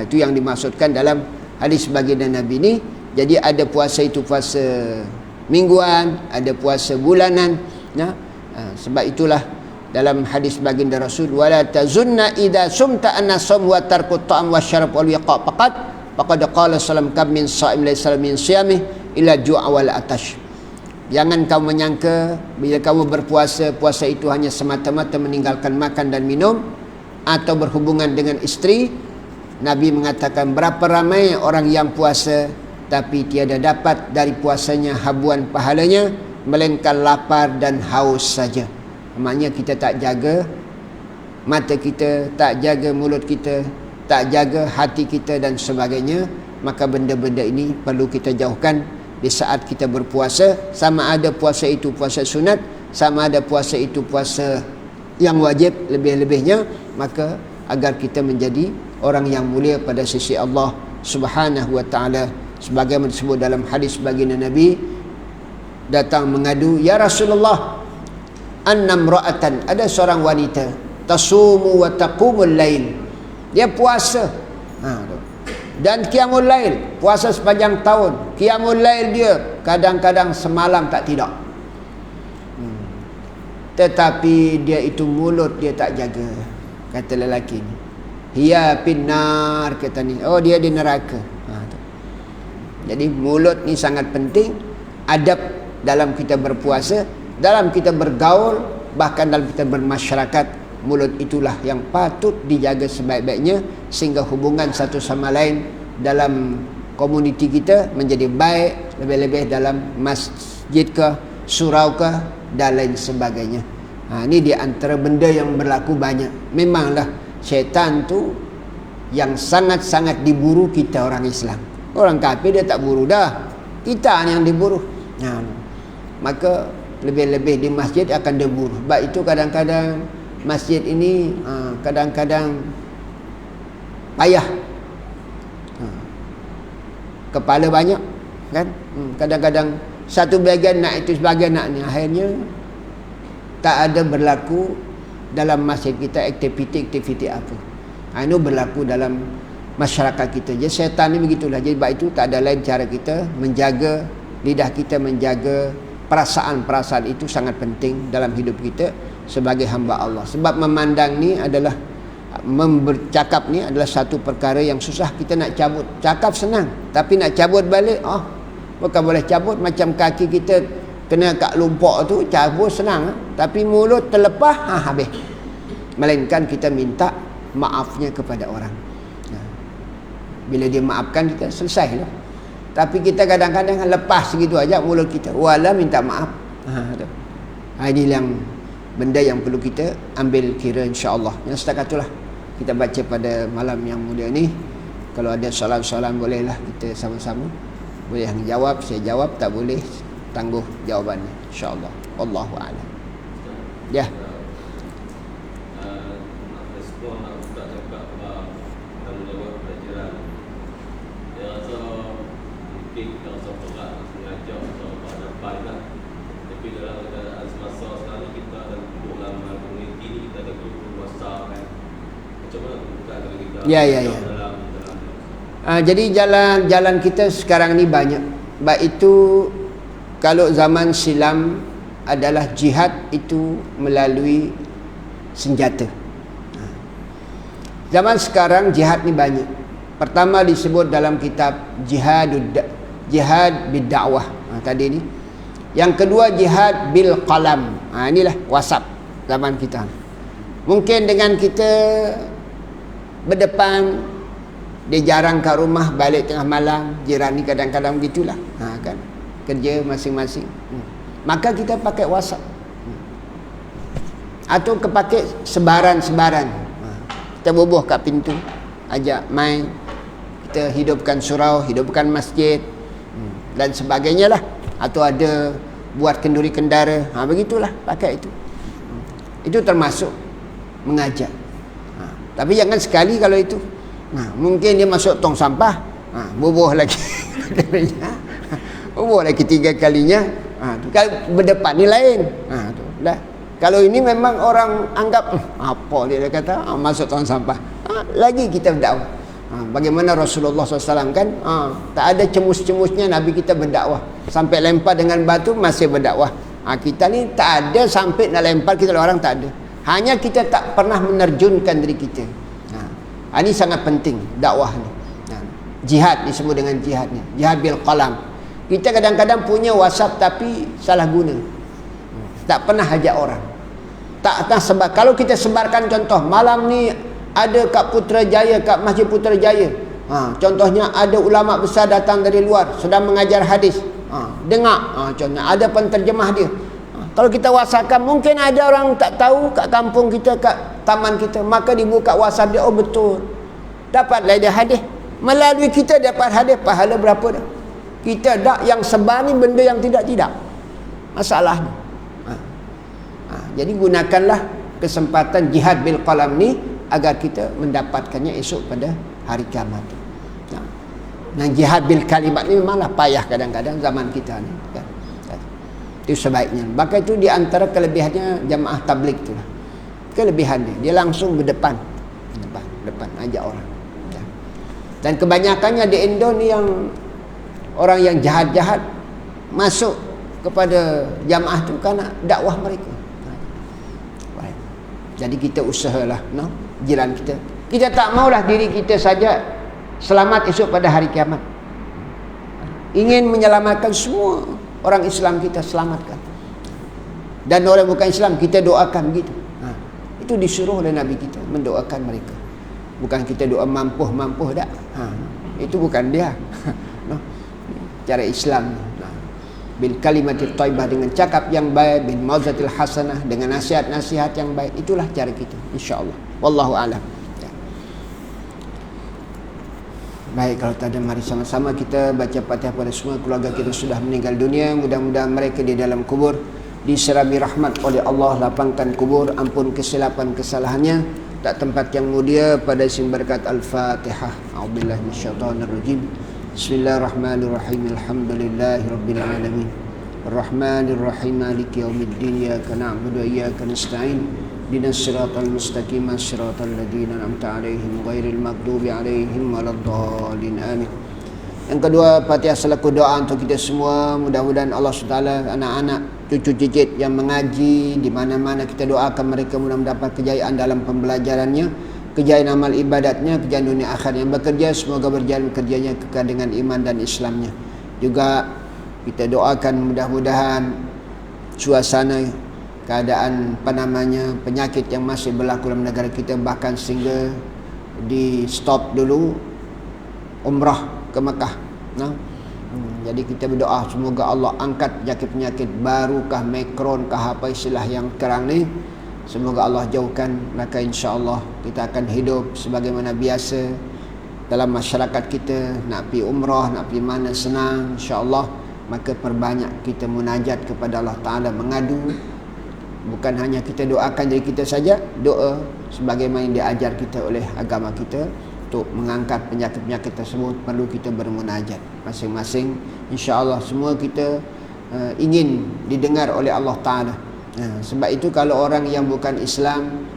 Itu yang dimaksudkan dalam hadis baginda Nabi ni. Jadi ada puasa itu puasa mingguan, ada puasa bulanan. Sebab itulah dalam hadis baginda Rasul, wala tazunna idza sumta anna sum wa tarku ta'am wa syarab wal wiqa faqad qala sallam kam min sha'im laysa min siyamih illa ju'a wal atash. Jangan kamu menyangka bila kamu berpuasa, puasa itu hanya semata-mata meninggalkan makan dan minum atau berhubungan dengan isteri. Nabi mengatakan, berapa ramai orang yang puasa tapi tiada dapat dari puasanya habuan pahalanya, melainkan lapar dan haus saja. Maknanya kita tak jaga mata kita, tak jaga mulut kita, tak jaga hati kita dan sebagainya. Maka benda-benda ini perlu kita jauhkan di saat kita berpuasa. Sama ada puasa itu puasa sunat, sama ada puasa itu puasa yang wajib, lebih-lebihnya maka agar kita menjadi orang yang mulia pada sisi Allah Subhanahu wa taala. Sebagaimana disebut dalam hadis baginda Nabi, datang mengadu, ya Rasulullah, annam ra'atan, ada seorang wanita, tasumu wa taqumul lail, dia puasa dan qiyamul lail, puasa sepanjang tahun. Qiyamul lail dia kadang-kadang semalam tak tidur. Tetapi dia itu mulut dia tak jaga. Kata lelaki ni, hiya pinnar, kata ni, oh dia di neraka. Jadi mulut ni sangat penting. Adab dalam kita berpuasa, dalam kita bergaul, bahkan dalam kita bermasyarakat, mulut itulah yang patut dijaga sebaik-baiknya, sehingga hubungan satu sama lain dalam komuniti kita menjadi baik, lebih-lebih dalam masjid ke, surau ke, dan lain sebagainya. Ini di antara benda yang berlaku banyak. Memanglah syaitan tu yang sangat-sangat diburu kita orang Islam. Orang kafir dia tak buru dah, kita yang diburu. Maka lebih-lebih di masjid akan diburu. Sebab itu kadang-kadang masjid ini kadang-kadang payah, kepala banyak kan. Kadang-kadang satu bahagian nak itu, sebahagian nak ni, akhirnya tak ada berlaku dalam masjid kita aktiviti-aktiviti apa. Itu berlaku dalam masyarakat kita. Jadi syaitan ni begitulah. Jadi sebab itu tak ada lain cara kita menjaga lidah kita, menjaga perasaan-perasaan itu sangat penting dalam hidup kita sebagai hamba Allah. Sebab memandang ni adalah, bercakap ni adalah satu perkara yang susah. Kita nak cabut, cakap senang, tapi nak cabut balik, bukan boleh cabut. Macam kaki kita kena kat lumpur tu, cabut senang, tapi mulut terlepas, habis. Melainkan kita minta maafnya kepada orang. Bila dia maafkan kita, selesai lah. Tapi kita kadang-kadang lepas segitu aja mulut kita, wala minta maaf. Ini yang benda yang perlu kita ambil kira, insya-Allah. Yang setakat itulah kita baca pada malam yang mulia ni. Kalau ada soalan-soalan bolehlah kita sama-sama. Boleh yang jawab, saya jawab. Tak boleh, tangguh jawabannya, insya-Allah. Wallahu a'lam. Ya. Ya. Jadi jalan kita sekarang ni banyak. Baik itu kalau zaman silam adalah jihad itu melalui senjata. Zaman sekarang jihad ni banyak. Pertama disebut dalam kitab jihad bid-da'wah, tadi ni. Yang kedua jihad bil qalam. Inilah WhatsApp zaman kita. Mungkin dengan kita berdepan, dia jarang kat rumah, balik tengah malam, jiran ni kadang-kadang begitulah. Kan kerja masing-masing. Maka kita pakai WhatsApp. Atau pakai sebaran-sebaran. Kita bubuh kat pintu, ajak main, kita hidupkan surau, hidupkan masjid dan sebagainya lah. Atau ada buat kenduri kendara, begitulah pakai itu. Itu termasuk mengajak. Tapi jangan sekali kalau itu. Mungkin dia masuk tong sampah, bubuh lagi bubuh lagi 3 kalinya. Kalau berdepan ni lain. Tu dah. Kalau ini memang orang anggap apa dia kata, masuk tong sampah. Lagi kita berdakwah. Bagaimana Rasulullah SAW kan, tak ada cemus-cemusnya Nabi kita berdakwah. Sampai lempar dengan batu masih berdakwah. Kita ni tak ada sampai nak lempar kita orang, tak ada. Hanya kita tak pernah menerjunkan diri kita. Ini sangat penting dakwah ni. Jihad disebut dengan jihad ni. Jihad bil qalam. Kita kadang-kadang punya WhatsApp tapi salah guna. Tak pernah ajak orang. Tak sebab. Kalau kita sebarkan contoh, malam ni ada kat Putrajaya, kat Masjid Putrajaya. Contohnya ada ulama besar datang dari luar sedang mengajar hadis. Dengar. Contohnya ada penterjemah dia. Kalau kita WhatsAppkan, mungkin ada orang tak tahu kat kampung kita, kat taman kita, maka dibuka WhatsApp dia, oh betul, dapatlah dia hadis. Melalui kita dapat hadis, pahala berapa dah? Kita dak yang sebar ni benda yang tidak masalahnya. Jadi gunakanlah kesempatan jihad bil qalam ni agar kita mendapatkannya esok pada hari kiamat. Nah, jihad bil kalimat ni memanglah payah kadang-kadang zaman kita ni kan. Itu sebaiknya. Maka itu di antara kelebihannya jamaah tabligh itulah. Kelebihannya dia langsung berdepan ajak orang. Dan kebanyakannya di Indo ni yang orang yang jahat-jahat masuk kepada jamaah tu kerana dakwah mereka. Jadi kita usahalah, jiran kita. Kita tak maulah diri kita saja selamat esok pada hari kiamat. Ingin menyelamatkan semua orang Islam kita selamatkan. Dan orang bukan Islam kita doakan begitu. Itu disuruh oleh Nabi kita mendoakan mereka. Bukan kita doa mampuh dak. Itu bukan dia. Cara Islam. Bil kalimatit thayyibah, dengan cakap yang baik, bil mauzatil hasanah, dengan nasihat-nasihat yang baik. Itulah cara kita, insyaallah. Wallahu a'lam. Baik, kalau tak ada, mari sama-sama kita baca Fatihah pada semua keluarga kita sudah meninggal dunia. Mudah-mudahan mereka di dalam kubur diserami rahmat oleh Allah, lapangkan kubur, ampun kesilapan kesalahannya, tak tempat yang mulia pada sim berkat Al-Fatihah. A'udzubillahi minasyaitonirrajim. Bismillahirrahmanirrahim. Alhamdulillahirabbil alamin. Arrahmanirrahim. Maliki yaumiddin. Iyyaka na'budu wa iyyaka nasta'in. Ihdinas siratal mustaqim. Siratal ladzina an'amta 'alaihim ghairil maghdubi 'alaihim waladdallin. Amin. Yang kedua, Fatihah selaku doa untuk kita semua. Mudah-mudahan Allah SWT, anak-anak, cucu cicit yang mengaji di mana-mana, kita doakan mereka mudah mendapat kejayaan dalam pembelajarannya, kejayaan amal ibadatnya, kejayaan dunia akhir. Yang bekerja semoga berjalan kerjanya kekal dengan iman dan Islamnya. Juga kita doakan mudah-mudahan suasana keadaan penyakit yang masih berlaku dalam negara kita, bahkan sehingga di stop dulu umrah ke Mekah. Jadi kita berdoa semoga Allah angkat penyakit-penyakit barukah, Omicron kah, apa istilah yang sekarang ni, semoga Allah jauhkan. Maka insya-Allah kita akan hidup sebagaimana biasa dalam masyarakat kita. Nak pergi umrah, nak pergi mana senang insya-Allah. Maka perbanyak kita munajat kepada Allah Ta'ala, mengadu. Bukan hanya kita doakan diri kita saja, doa sebagaimana yang diajar kita oleh agama kita. Untuk mengangkat penyakit-penyakit tersebut perlu kita bermunajat masing-masing. InsyaAllah semua kita ingin didengar oleh Allah Ta'ala. Sebab itu kalau orang yang bukan Islam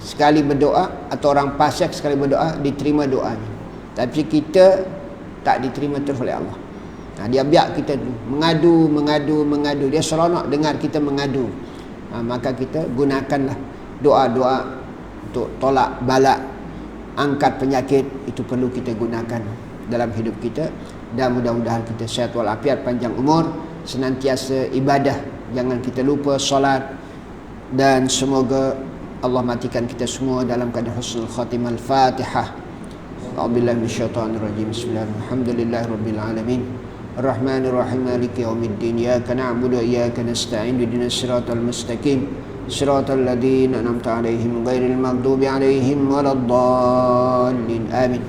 sekali berdoa, atau orang fasik sekali berdoa, diterima doanya. Tapi kita tak diterima terus oleh Allah. Dia biar kita mengadu. Dia seronok dengar kita mengadu. Maka kita gunakanlah doa-doa untuk tolak bala, angkat penyakit, itu perlu kita gunakan dalam hidup kita. Dan mudah-mudahan kita sihat walafiat, panjang umur, senantiasa ibadah, jangan kita lupa solat, dan semoga Allah matikan kita semua dalam keadaan husnul khatimah. Al-Fatihah. A'udzubillahi minasyaitonir rajim. Bismillahirrahmanirrahim. Alhamdulillahirabbil alamin. Arrahmanir rahim. Maliki yaumiddin. Iyyaka na'budu wa iyyaka nasta'in. Ihdinas siratal mustaqim. Siratal ladzina an'amta 'alaihim ghairil maghdubi 'alaihim waladdallin. Amin.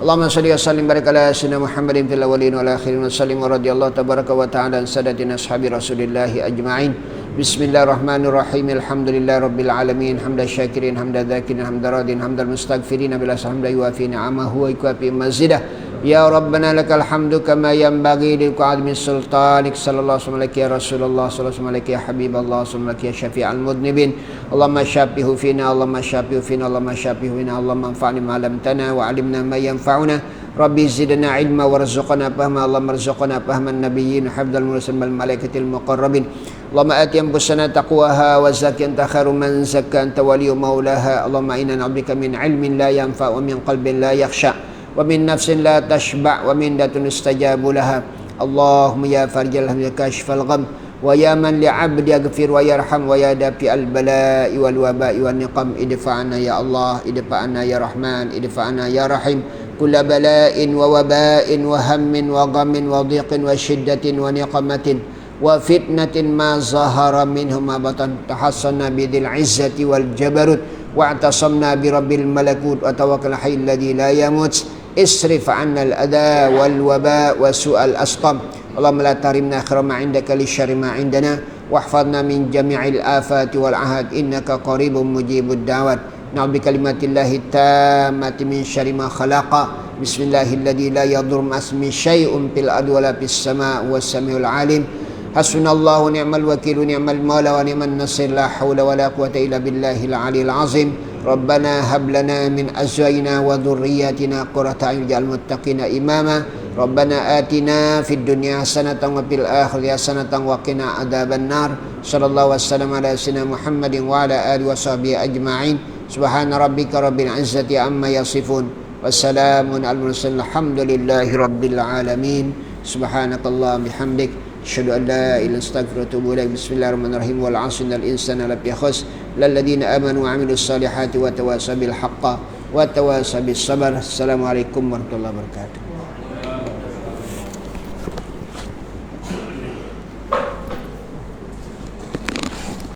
Allahumma shalli wa sallim barik ala sayyidina Muhammadin fil awwalin wal akhirin wa sallim wa radiyallahu tabaraka wa ta'ala an sadatina ashabi Rasulillahi ajma'in. Bismillahirrahmanirrahim. Alhamdulillahirabbil alamin. Hamdan syakirin, hamdan dzakirin, hamdan radin, hamdal mustaghfirin bila hamda yuwafi ni'amahu wa yukafi mazidah. Ya Rabbana lakal hamdu kama yanbaghi liqa'admi sultanik. Sallallahu alaihi wasallam ya Rasulullah, sallallahu alaihi ya Habiballah, sallallahu alaihi ya syafi'al mudnibin. Allahumma syafihu fina, Allahumma syafihu fina, Allahumma syafihu fina, Allahumma anfa'na ma 'allamtana wa 'allimna ma yanfa'una. Rabbi zidna ilma warzuqna fahma. Allahumma arzuqna fahman nabiyyin hafdzal mursalin wal malaikatil muqarrabin. Allahumma ati anfusana taqwaha wa zakki anta khairu man zakka anta waliyyu maulaha. Allahumma inna na'udzubika min ilmin la yanfa' wa min qalbin la yakhsha wa min nafsin la tashba' wa min datin istajabu laha. Allahumma ya farjal hamdi kashfal gham wa ya man li'abdi yaghfir wa yarham wa ya dafi al bala'i wal waba'i wan niqam. Idfa'na ya Allah, idfa'na ya Rahman, idfa'na ya Rahim kulla bala'in wa waba'in wa hammin wa ghammin wa dhiqin wa shiddatin wa niqamatin wa fitnatin ma zahara minhum ma batan. Tahassanna bidil izzati wal jabarut wa atasamna bi rabbil malakut wa tawakkal hayyul ladzi la yamut. Isrif 'anna al adha wal waba' wa su'al asqam. Allahumma la tahrimna khairan ma 'indaka li syarri ma 'indana wahfadna min jami'il afati wal ahad innaka qaribun mujibud da'wat. Na'udzu bikalimatillahi tammati min syarri ma khalaqa. Bismillahilladzi la yadurru ma'asmi syai'un fil ardi wala fis samaa'i was samiul 'alim. Hasbunallahu wa ni'mal wakil wa ni'mal mawla wa ni'man nasir. La haula wala quwwata illa billahil 'aliyyil 'azim. Rabbana hab lana min azwajina wa dhurriyyatina qurrata a'yun waj'alna muttaqina imama. Rabbana atina fid dunya hasanatan wa fil akhirati hasanatan wa qina adzaban nar. Sallallahu wasallam ala sayyidina Muhammadin wa ala alihi washabihi ajma'in. Subhana rabbika rabbil izzati amma yasifun. Wassalamun al mursalin. Alhamdulillahi rabbil alamin. Subhanakallahumma bihamdik. Asyhadu an la ilaha illa anta astaghfiruka wa atubu ilaik. Bismillahirrahmanirrahim. Wal 'asri innal insana lafi khusr. Lalladzina amanu wa 'amilus solihati wa tawasaw bil haqqi wa tawasaw bis sabr. Assalamualaikum warahmatullahi wabarakatuh.